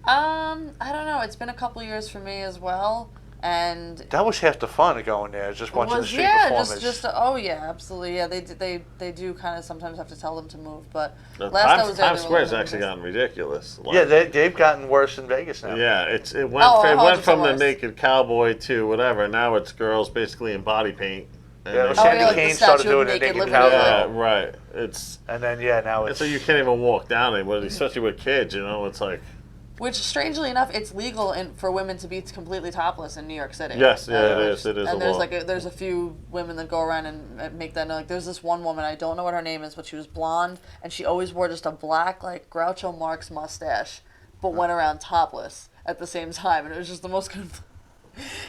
I don't know. It's been a couple years for me as well. and That was half the fun of going there, just watching the street yeah, performers. oh yeah, absolutely, yeah. They do kind of sometimes have to tell them to move, but No, last I Times, was there, Times they were Square's letting actually them gotten ridiculous. Like, Yeah, they've gotten worse in Vegas now. yeah, it Oh, went 100% from the worse. naked cowboy to whatever. Now it's girls basically in body paint. And Yeah, they- well, Sandy like the Kane Statue started of doing it Naked naked Liberty. cowgirl. yeah, right. It's And then now and it's so you can't even walk down it, especially with kids. You know, it's like Which, strangely enough, it's legal for women to be completely topless in New York City. yes, yeah, it is. It is And a there's law. there's a few women that go around and make that. Like, there's this one woman, I don't know what her name is, but she was blonde and she always wore just a black Groucho Marx mustache, but went around topless at the same time, and it was just the most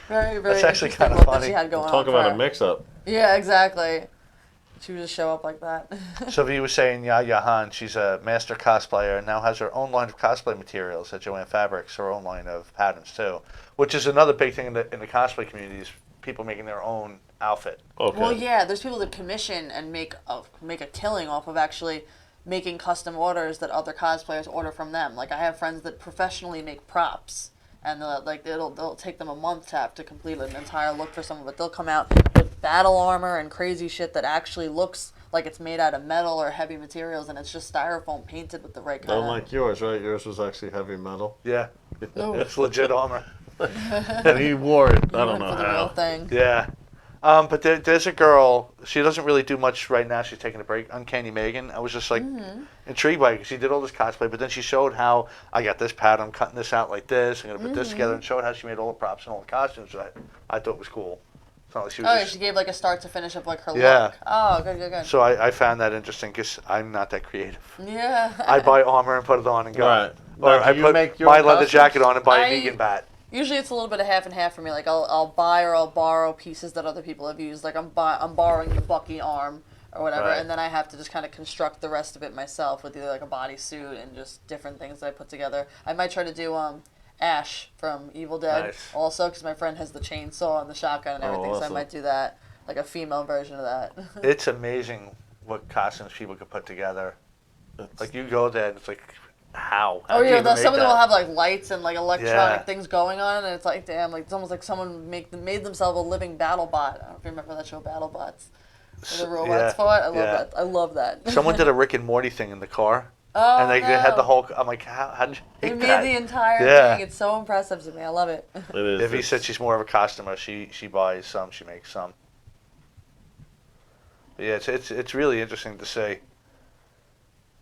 very That's actually interesting kinda look that funny. she had going Talk on. about for a her. mix-up. Yeah, exactly. She would just show up like that. Sylvia was saying Yaya Han, she's a master cosplayer and now has her own line of cosplay materials at Joanne Fabrics, her own line of patterns too, which is another big thing in the cosplay community is people making their own outfit. Okay. Well, yeah, there's people that commission and make a killing off of actually making custom orders that other cosplayers order from them. Like, I have friends that professionally make props, and they'll take them a month to have to complete an entire look for someone, but they'll come out with battle armor and crazy shit that actually looks like it's made out of metal or heavy materials, and it's just styrofoam painted with the right kind Unlike yours, right? Yours was actually heavy metal. Yeah, No. it's legit armor. And he wore it. I don't know for the real how. thing. Yeah. But there's a girl, she doesn't really do much right now, she's taking a break, Uncanny Megan. I was just intrigued by it because she did all this cosplay, but then she showed how I got this pattern, I'm cutting this out like this, I'm going to put this together, and showed how she made all the props and all the costumes. I thought was cool. It's not like she was Oh, just, she gave a start to finish up her Yeah. look. Oh, good. so I found that interesting because I'm not that creative. Yeah. I buy armor and put it on and go. Right. Or Now, I do you put make your my own leather costumes? jacket on and buy a I- vegan bat. Usually it's a little bit of half and half for me. Like, I'll buy or I'll borrow pieces that other people have used. Like, I'm borrowing the Bucky arm or whatever, Right. and then I have to just kind of construct the rest of it myself with either like a bodysuit and just different things that I put together. I might try to do Ash from Evil Dead Nice. also, because my friend has the chainsaw and the shotgun and Oh, everything, so I awesome. might do that, like a female version of that. It's amazing what costumes people can put together. Like, you go there and it's like, how? How Oh do you yeah, even make some of them that? will have like lights and like electronic Yeah. things going on, and it's like, damn, like it's almost like someone made themselves a living battle bot. I don't know if you remember that show, Battle Bots, where the robots yeah, fought. I love yeah. that. I love that. Someone did a Rick and Morty thing in the car, Oh, and they no. had the whole. I'm like, how did you They make made that? the entire Yeah. thing. It's so impressive to me. I love it. It is. If he said she's more of a costumer, she buys some, she makes some. But yeah, it's really interesting to see.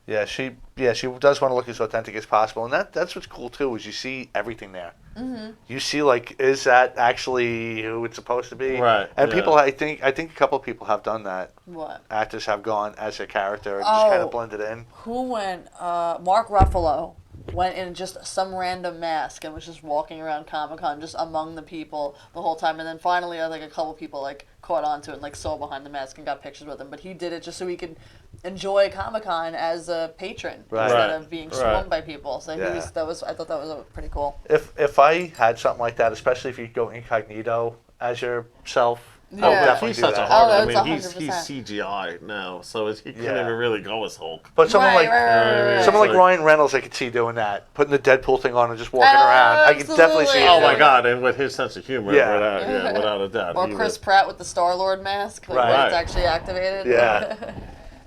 Yeah, she does want to look as authentic as possible, and that's what's cool too. Is you see everything there. Mm-hmm. You see, like, is that actually who it's supposed to be? Right, And yeah. people, I think a couple of people have done that. What? Actors have gone as a character and just kind Oh. of blended in. Who went? Mark Ruffalo went in just some random mask and was just walking around Comic-Con just among the people the whole time, and then finally I think a couple people like caught onto it and like saw behind the mask and got pictures with him, but he did it just so he could enjoy Comic-Con as a patron Right. instead Right. of being Right. swarmed by people. So Yeah. I thought that was pretty cool. If I had something like that, especially if you go incognito as yourself, I would Yeah. definitely He's do such a that. hard. Oh, I that's mean, he's 100%. CGI now, so he can't Yeah. even really go as Hulk. But someone like right. someone It's like Ryan Reynolds, I could see doing that, putting the Deadpool thing on and just walking around. I could definitely see. Absolutely. him Oh doing my that. God! And with his sense of humor, Yeah. without a doubt. Or he Chris would- Pratt with the Star-Lord mask, like Right. when it's Right. actually activated. Yeah.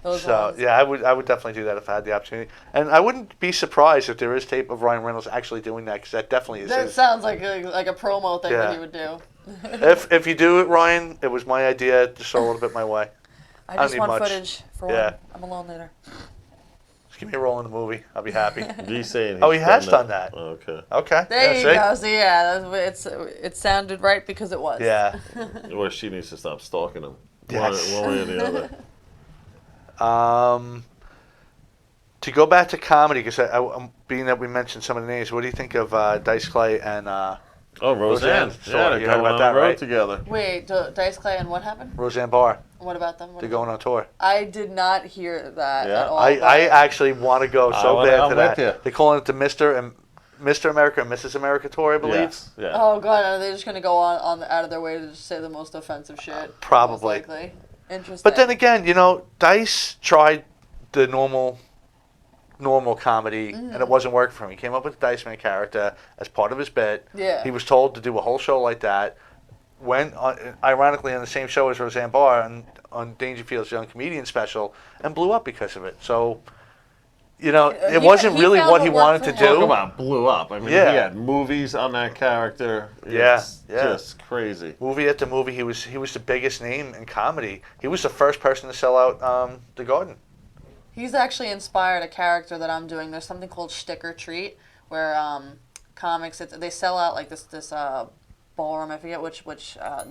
Those So ones. yeah, I would definitely do that if I had the opportunity, and I wouldn't be surprised if there is tape of Ryan Reynolds actually doing that because that definitely is. That his. sounds like a promo thing Yeah. that he would do. If you do it, Ryan, it was my idea to show a little bit my way. I don't just need want much. footage for Yeah. when I'm alone later. Just give me a role in the movie. I'll be happy. He's saying. Oh, he's he has done done that. Okay. Okay. There yeah, you see? go. So yeah, it sounded right because it was. Yeah. Or she needs to stop stalking him. Yes. One way or the other. To go back to comedy, because being that we mentioned some of the names, what do you think of Dice Clay and Oh, Roseanne. Roseanne. Yeah, So, they're you heard going about on that, the road right? together. Wait, Dice Clay and what happened? Roseanne Barr? What about them? What They're about going on tour. I did not hear that Yeah. at all. I but- actually want to go so bad I'm to with that. you. They're calling it the Mr. America and Mrs. America tour, I believe. Yes. Yeah. Oh god, are they just gonna go on out of their way to just say the most offensive shit? Probably. Most likely. Interesting. But then again, Dice tried the normal normal comedy, and it wasn't working for him. He came up with the Dice Man character as part of his bit. Yeah. He was told to do a whole show like that. Went, ironically, on the same show as Roseanne Barr on Dangerfield's Young Comedian special, and blew up because of it. So, it wasn't really what he wanted to Talk do. about blew up. I mean, Yeah. he had movies on that character. Yeah, It's yeah. just crazy. Movie after movie, he was the biggest name in comedy. He was the first person to sell out the Garden. He's actually inspired a character that I'm doing. There's something called Shtick or Treat, where comics they sell out like this ballroom. I forget which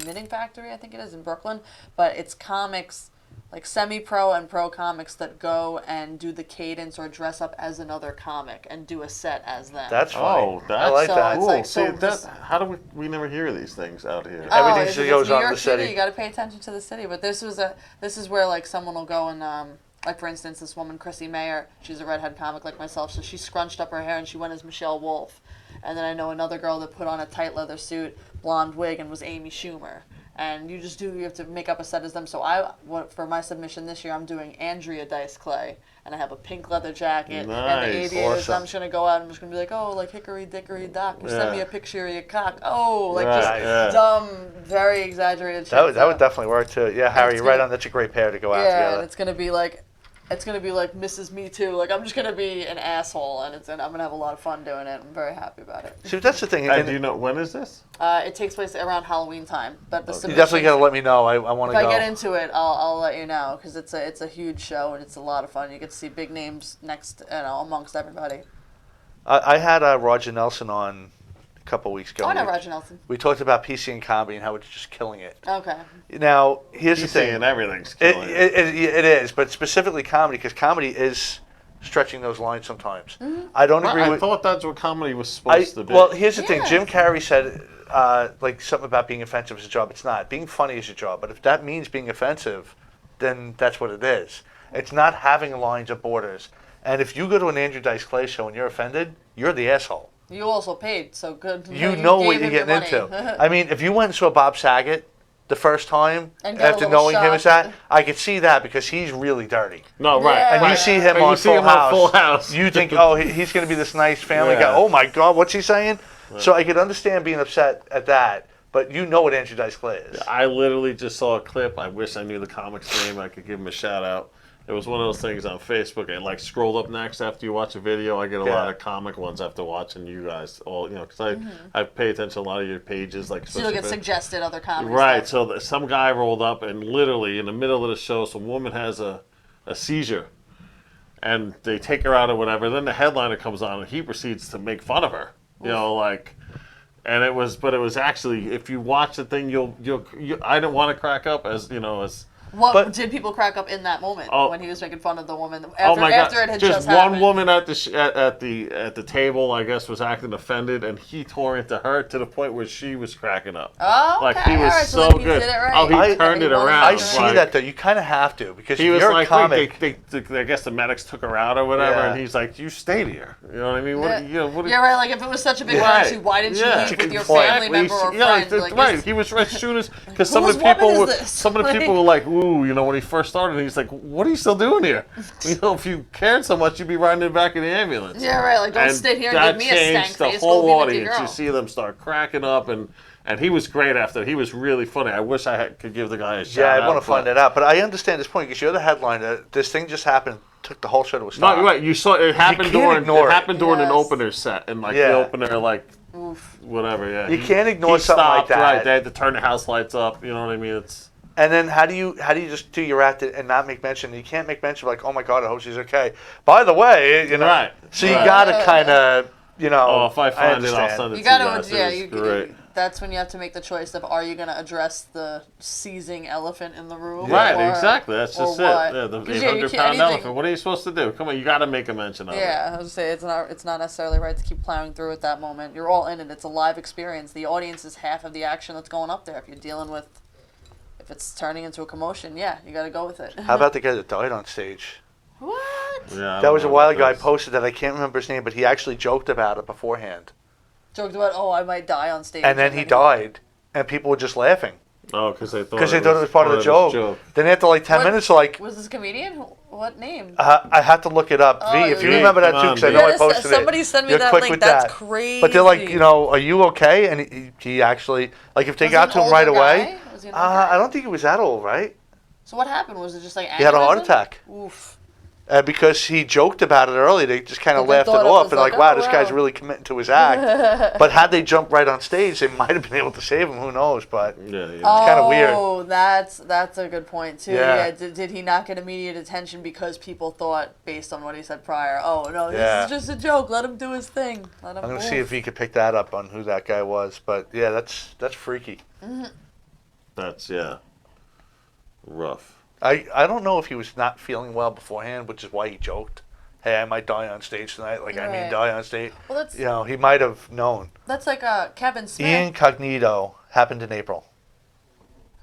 knitting factory I think it is in Brooklyn, but it's comics like semi-pro and pro comics that go and do the cadence or dress up as another comic and do a set as them. That's funny. That's I like so that. it's cool. like, See, so that, how do we never hear these things out here? Everything it's goes New on in York the city. You got to pay attention to the city. But this is where like someone will go and like for instance, this woman Chrissy Mayer, she's a redhead comic like myself, so she scrunched up her hair and she went as Michelle Wolf. And then I know another girl that put on a tight leather suit, blonde wig, and was Amy Schumer. And you have to make up a set as them. So for my submission this year, I'm doing Andrea Dice Clay. And I have a pink leather jacket. Nice. And the aviators. Awesome. I'm just going to go out and I'm just going to be like, oh, like hickory dickory dock. Send Yeah. me a picture of your cock. Oh, like Right, just yeah. dumb, very exaggerated shit. That would definitely work too. Yeah, Harry, it's you're right gonna- on. That's a great pair to go out Yeah, and together. it's gonna be like Mrs. Me Too. Like I'm just gonna be an asshole, and I'm gonna have a lot of fun doing it. I'm very happy about it. See, that's the thing. And And do you know when is this? It takes place around Halloween time, but the you submissions, definitely got to let me know. I want if to go. I get into it, I'll let you know because it's a huge show and it's a lot of fun. You get to see big names amongst everybody. I had Roger Nelson on a couple weeks ago. Oh, I know Roger Nelson. We talked about PC and comedy and how it's just killing it. Okay. Now, here's He's the thing. saying everything's It, killing it is, but specifically comedy, because comedy is stretching those lines sometimes. I don't agree I with. thought that's what comedy was supposed to be. Well, here's the thing. Yeah. Jim Carrey said like something about being offensive is a job. It's not. Being funny is your job. But if that means being offensive, then that's what it is. It's not having lines or borders. And if you go to an Andrew Dice Clay show and you're offended, you're the asshole. You also paid, so good. You know what gave you're him your getting money. into. I mean, if you went and saw Bob Saget the first time And got a after little knowing him as shocked. that, I could see that because he's really dirty. no, right. Yeah. And right. you see him And on you see Full him on House. Full House. You think, oh, he's going to be this nice family Yeah. guy. Oh my God, what's he saying? So I could understand being upset at that, but you know what Andrew Dice Clay is. I literally just saw a clip. I wish I knew the comic's name. I could give him a shout out. It was one of those things on Facebook. I like scrolled up next after you watch a video. I get a Yeah. lot of comic ones after watching you guys all, because I pay attention to a lot of your pages, like So you'll get especially- suggested other comedy Right. stuff. So some guy rolled up and literally in the middle of the show, some woman has a seizure, and they take her out or whatever. Then the headliner comes on and he proceeds to make fun of her. And it was actually, if you watch the thing, you'll I didn't want to crack up as What But- did people crack up in that moment Oh. when he was making fun of the woman after, oh my God! after it had Just just one happened? woman at the table, I guess, was acting offended, and he tore into her to the point where she was cracking up. Oh, Like okay. he was All right, so then he good. did it right. Oh, he I- turned it He wanted around. to I turn see around. that though. You kind of have to because He if was you're like, a comic. I guess the medics took her out or whatever, Yeah. and he's like, "You stayed here." You know what I mean? What? Yeah, right. Like if it was such a big Right. emergency, why didn't you Yeah. leave with your Exactly. family member or Yeah, friend? that's Like, right. this- He was right as soon as because some of Whose the people woman were is this? some of the people were like, "Ooh," when he first started, he's like, "What are you still doing here?" If you cared so much, you'd be riding in the back of the ambulance. Yeah, right. Like don't And stay here and that give me a stank changed the face. whole Go be with your audience. girl. You see them start cracking up, and he was great after. He was really funny. I wish I could give the guy a shout Yeah, out. I want to find that out. But I understand this point because you're the headliner. This thing just happened, took the whole show to a stop. No, you're right. You saw it happened can't ignore it. happened during an Yes. opener set, and like Yeah. the opener, like Oof. whatever. Yeah, You can't ignore he something like stopped, that. Right, they had to turn the house lights up. You know what I mean? It's And then how do you just do your act and not make mention? You can't make mention like, oh my God, I hope she's okay. By the way, Right. So you Right. gotta kind of, oh, if I find it, I'll understand. send it You to you gotta, guys. yeah. It was great. That's when you have to make the choice of are you going to address the seizing elephant in the room? Right, or- exactly. That's or just it. what? Yeah, the 'Cause, yeah, you 800-pound can't- elephant. What are you supposed to do? Come on, you got to make a mention of it. Yeah, I was say it's not necessarily right to keep plowing through at that moment. You're all in it. It's a live experience. The audience is half of the action that's going up there. If you're dealing with, if it's turning into a commotion, yeah, you got to go with it. How about the guy that died on stage? What? Yeah, I That don't was a know while about ago. I this. posted that. I can't remember his name, but he actually joked about it beforehand. Joked about, oh, I might die on stage. And then he died, and people were just laughing. Oh, because they thought it was part of the joke. Then after like 10 minutes, like Was this a comedian? What name? I had to look it up. Oh, V, if you yeah. remember that Come too, on, because I V. know I Yes, posted it. somebody sent me You're that quick link. with That's that. crazy. But they're like, are you okay? And he actually, like, if they Was got it to an him right older away, guy? Was he an old guy? I don't think he was that old, right? So what happened? Was it just like He had a heart aneurysm? attack. Oof. Because he joked about it early, they just kind of But they laughed it thought it off was and like, like, wow, oh, this guy's wow. really committing to his act. But had they jumped right on stage, they might have been able to save him. Who knows? But Yeah. kinda weird. Oh, that's a good point too. Yeah. Did he not get immediate attention because people thought, based on what he said prior, oh no, this Yeah. is just a joke. Let him do his thing. Let him. I'm gonna see if he could pick that up on who that guy was. But yeah, that's freaky. That's rough. I don't know if he was not feeling well beforehand, which is why he joked. Hey, I might die on stage tonight. Like, I mean, Right. die on stage. Well, that's He might have known. that's like Kevin Smith. Incognito happened in April.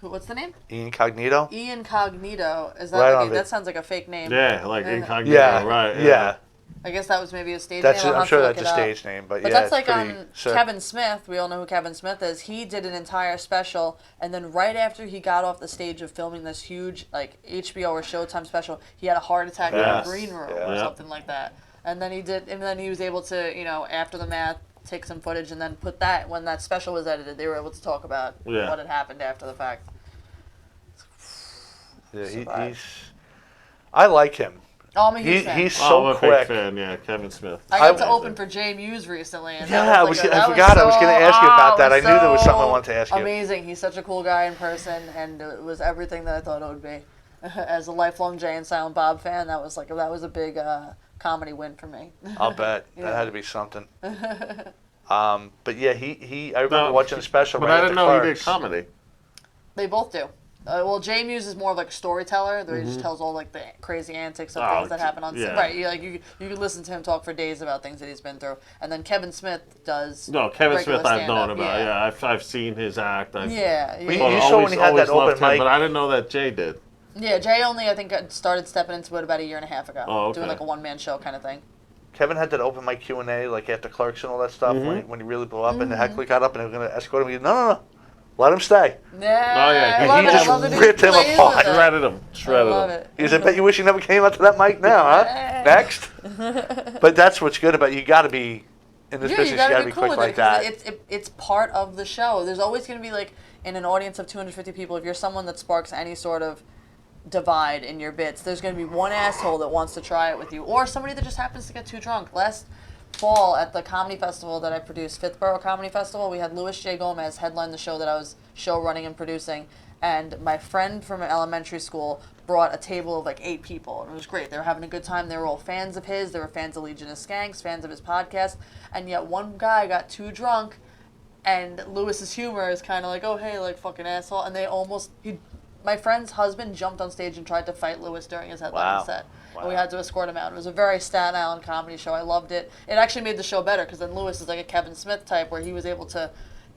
What's the name? Incognito? Ian Cognito. Is that Right like on it. that sounds like a fake name? Yeah, like incognito, Yeah. right? Yeah. I guess that was maybe a stage That's name. I'll I'm have sure to look that's a it up. stage name, but But yeah, that's like it's pretty sick. Kevin Smith. We all know who Kevin Smith is. He did an entire special, and then right after he got off the stage of filming this huge like HBO or Showtime special, he had a heart attack in Yes. the green room Yeah. or Yeah. something like that. And then he was able to, after the math, take some footage and then put that when that special was edited, they were able to talk about Yeah. what had happened after the fact. Yeah, Survive. I like him. Oh, I'm a huge fan. He's Oh, so I'm a quick. big fan. Yeah, Kevin Smith. I got to Amazing. open for Jay Muse recently. And Yeah, that I was like I forgot. I was going to ask you about that. I it knew there was so something I wanted to ask you. Amazing. He's such a cool guy in person, and it was everything that I thought it would be. As a lifelong Jay and Silent Bob fan, that was a big comedy win for me. I'll bet Yeah. that had to be something. But yeah, I remember watching the special. But right I didn't know he did Clerks. comedy. They both do. Well, Jay Muse is more of like a storyteller. He just tells all like the crazy antics of Oh, things that happen on set. yeah. Right, you can listen to him talk for days about things that he's been through. And then Kevin Smith does. No, Kevin regular Smith I've known stand-up, about. Yeah, I've seen his act. Yeah. Well, Yeah. you saw when he had that always open loved him, mic. but I didn't know that Jay did. Yeah, Jay only, I think, started stepping into it about a year and a half ago. Oh, okay. Doing like a one-man show kind of thing. Kevin had that open mic Q&A like after Clerks and all that stuff when he really blew up and the heckler got up and they were going to escort him. He said, no, let him stay. Yeah. Oh, yeah, I he love it. I just love that he ripped him plays apart. with it. Shredded him. I Shredded love him. it. He said, bet you wish you never came out to that mic now, huh? Next. But that's what's good about you. You got to be, in this business, you got to be cool quick with like it 'cause that. it's part of the show. There's always going to be like in an audience of 250 people, if you're someone that sparks any sort of divide in your bits, there's going to be one asshole that wants to try it with you, or somebody that just happens to get too drunk. Last fall at the comedy festival that I produced, Fifth Borough Comedy Festival, we had Louis J. Gomez headline the show that I was show running and producing, and my friend from elementary school brought a table of like 8 people, and it was great. They were having a good time. They were all fans of his. They were fans of Legion of Skanks, fans of his podcast, and yet one guy got too drunk, and Lewis's humor is kind of like, oh hey, like fucking asshole, and they almost my friend's husband jumped on stage and tried to fight Lewis during his headlining Wow. set. And we Wow. had to escort him out. It was a very Staten Island comedy show. I loved it. It actually made the show better because then Lewis is like a Kevin Smith type where he was able to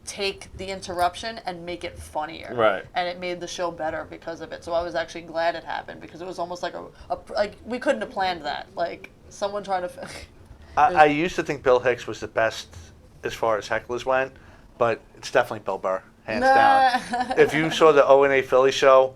take the interruption and make it funnier. Right. And it made the show better because of it. So I was actually glad it happened because it was almost like like we couldn't have planned that. Like someone trying to. I used to think Bill Hicks was the best as far as hecklers went, but it's definitely Bill Burr, hands down. If you saw the O&A Philly show,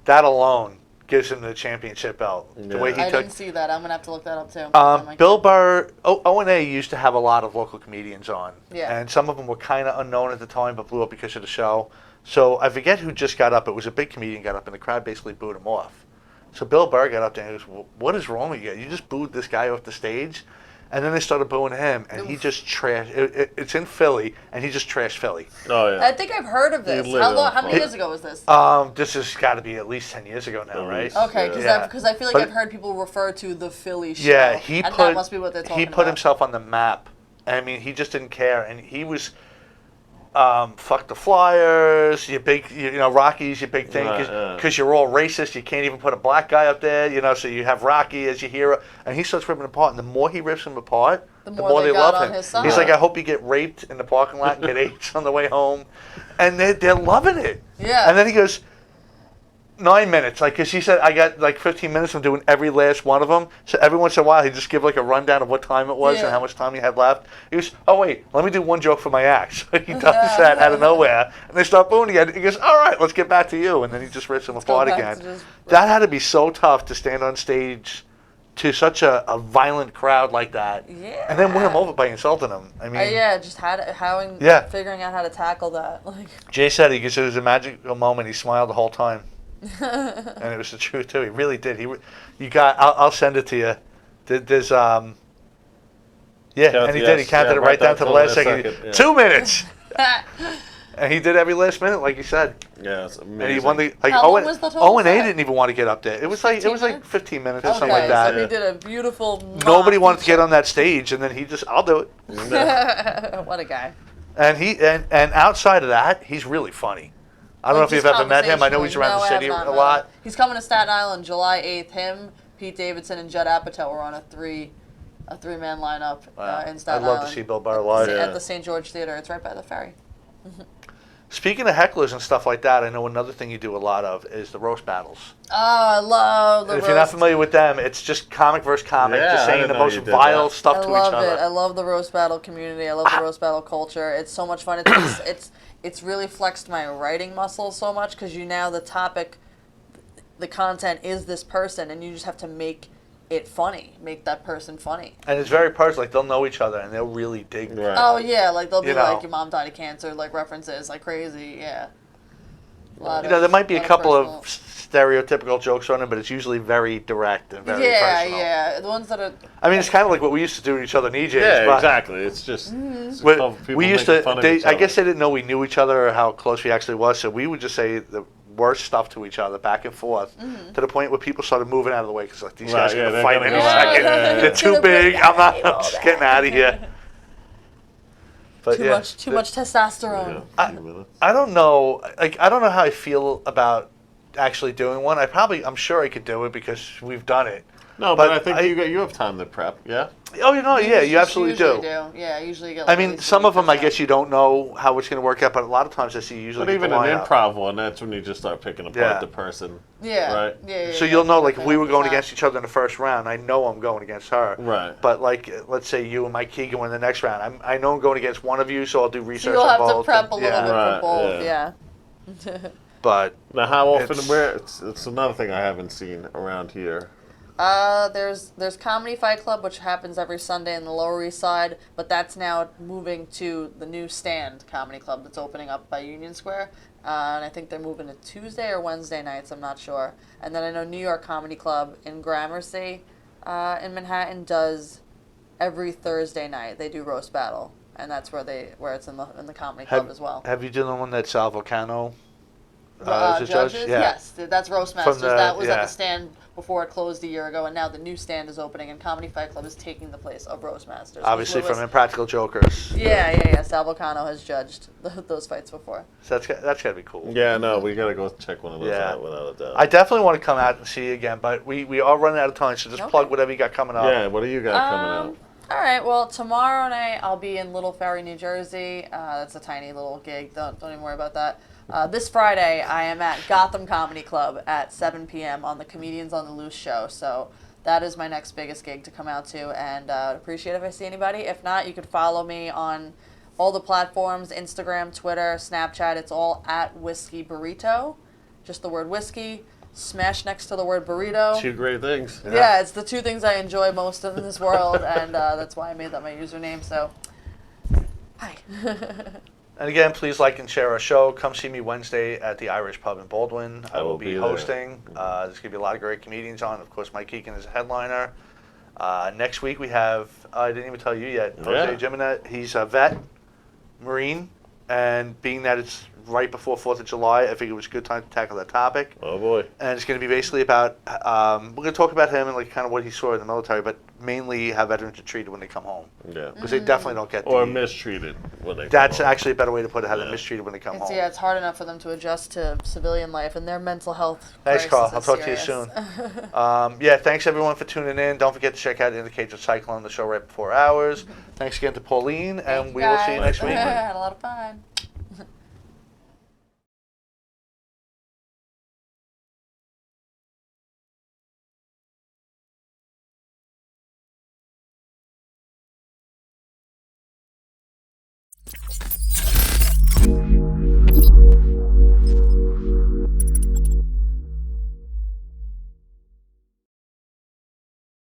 that alone gives him the championship belt. The Yeah. way he I took didn't see that. I'm gonna have to look that up too. Bill Burr, O&A used to have a lot of local comedians on. Yeah. And some of them were kind of unknown at the time, but blew up because of the show. So I forget who just got up. It was a big comedian got up, and the crowd basically booed him off. So Bill Burr got up there and he goes, what is wrong with you? You just booed this guy off the stage? And then they started booing him, and he just trashed. It's in Philly, and he just trashed Philly. Oh yeah. I think I've heard of this. lived How on long? How many fire. years ago was this? This has got to be at least 10 years ago now, At right? least. Okay, Yeah. because I feel like But- I've heard people refer to the Philly show. Yeah, he and put that must be what they're talking he about. put himself on the map. I mean, he just didn't care, and he was fuck the Flyers, you big, Rocky's your big thing, Right, because you're all racist. You can't even put a black guy up there, so you have Rocky as your hero, and he starts ripping him apart. And the more he rips him apart, the more they got love on him. his side. He's like, I hope you get raped in the parking lot and get AIDS on the way home, and they're loving it. Yeah. And then he goes, 9 minutes, like, because he said I got like 15 minutes from doing every last one of them. So every once in a while, he'd just give like a rundown of what time it was and how much time he had left. He goes, "Oh wait, let me do one joke for my act." So he does that out of nowhere, and they start booing again. He goes, "All right, let's get back to you," and then he just rips them apart again. That had to be so tough to stand on stage to such a violent crowd like that, and then win them over by insulting them. I mean, just figuring out how to tackle that. Like Jay said, he goes, it was a magical moment. He smiled the whole time. And it was the truth too. He really did. I'll send it to you. There's and he did. He counted it right down to the last second. 2 minutes. And he did every last minute, like you said. Yeah, it's amazing. And he won the like How long was the total Owen A set? didn't even want to get up there. It was like 15 minutes or something like Okay, that. so he did a beautiful. Nobody wanted to get on that stage, and then he just, I'll do it. What a guy. And outside of that, he's really funny. I don't know if you've ever met him. I know he's around the city a lot. He's coming to Staten Island July 8th. Him, Pete Davidson, and Judd Apatow were on a three-man lineup in Staten Island. I'd love to see Bill Burr live. At the St. George Theater. It's right by the ferry. Speaking of hecklers and stuff like that, I know another thing you do a lot of is the roast battles. Oh, I love the and if roast. you're not familiar with them, it's just comic versus comic, just saying the most vile stuff to each other. I love it. I love the roast battle community. I love the roast battle culture. It's so much fun. It's really flexed my writing muscles so much because the topic, the content is this person, and you just have to make it funny, make that person funny. And it's very personal. Like, they'll know each other, and they'll really dig. Right. Oh, yeah. Like, they'll be like, your mom died of cancer, like, references, like, crazy. Yeah. There might be a couple of stereotypical jokes on it, but it's usually very direct and very personal. Yeah. The ones that are... I mean, it's kind of like what we used to do to each other in EJ's. Yeah, but exactly. It's just... we used to... I guess they didn't know we knew each other or how close we actually was, so we would just say the worst stuff to each other back and forth to the point where people started moving out of the way because like these guys are going to fight any second. They're too big. I'm just getting out of here. But too much testosterone. I don't know. Like, I don't know how I feel about actually doing one. I'm sure I could do it because we've done it. No, but I think you have time to prep. Yeah. Oh, you absolutely do. Yeah, I usually get. I mean, some of them, I guess you don't know how it's going to work out, but a lot of times I see you usually. But even an improv one, that's when you just start picking apart the person. Yeah. Right. Yeah. So you'll know, like, if we were going against each other in the first round, I know I'm going against her. Right. But like, let's say you and Mike Keegan were in the next round. I know I'm going against one of you, so I'll do research You'll on both. have to prep a little bit for both. Yeah. But now, how often? It's another thing I haven't seen around here. There's Comedy Fight Club, which happens every Sunday in the Lower East Side, but that's now moving to the new Stand Comedy Club that's opening up by Union Square, and I think they're moving to Tuesday or Wednesday nights, I'm not sure. And then I know New York Comedy Club in Gramercy, in Manhattan, does every Thursday night. They do roast battle, and that's where it's in the comedy club as well. Have you done the one that Sal Volcano? Judges? Yeah. Yes, that's Roastmasters. That was at the Stand before it closed a year ago, and now the new Stand is opening, and Comedy Fight Club is taking the place of Roastmasters. Obviously from Impractical Jokers. Yeah. Sal Volcano has judged those fights before. So that's got to be cool. Yeah, no, we got to go check one of those out without a doubt. I definitely want to come out and see you again, but we are running out of time, so just plug whatever you got coming up. Yeah, what do you got coming out? All right, well, tomorrow night I'll be in Little Ferry, New Jersey. That's a tiny little gig. Don't even worry about that. This Friday, I am at Gotham Comedy Club at 7 p.m. on the Comedians on the Loose show. So that is my next biggest gig to come out to, and appreciate if I see anybody. If not, you could follow me on all the platforms, Instagram, Twitter, Snapchat. It's all at Whiskey Burrito, just the word whiskey, smashed next to the word burrito. Two great things. Yeah, it's the two things I enjoy most in this world, and that's why I made that my username. So, hi. And again, please like and share our show. Come see me Wednesday at the Irish Pub in Baldwin. I will be hosting. There's going to be a lot of great comedians on. Of course, Mike Keegan is a headliner. Next week we have, I didn't even tell you yet, Jose Jimenez. He's a vet, Marine, and being that it's right before 4th of July, I figured it was a good time to tackle that topic. Oh, boy. And it's going to be basically about, we're going to talk about him and like kind of what he saw in the military, but mainly how veterans are treated when they come home. Yeah. Because they definitely don't get or mistreated when they come That's home. actually a better way to put it, how they're mistreated when they come home. Yeah, it's hard enough for them to adjust to civilian life, and their mental health Thanks, Carl. I'll talk serious. to you soon. Thanks everyone for tuning in. Don't forget to check out In the Cage of Cyclone, the show right before ours. Thanks again to Pauline, and we will see you next week. Had a lot of fun.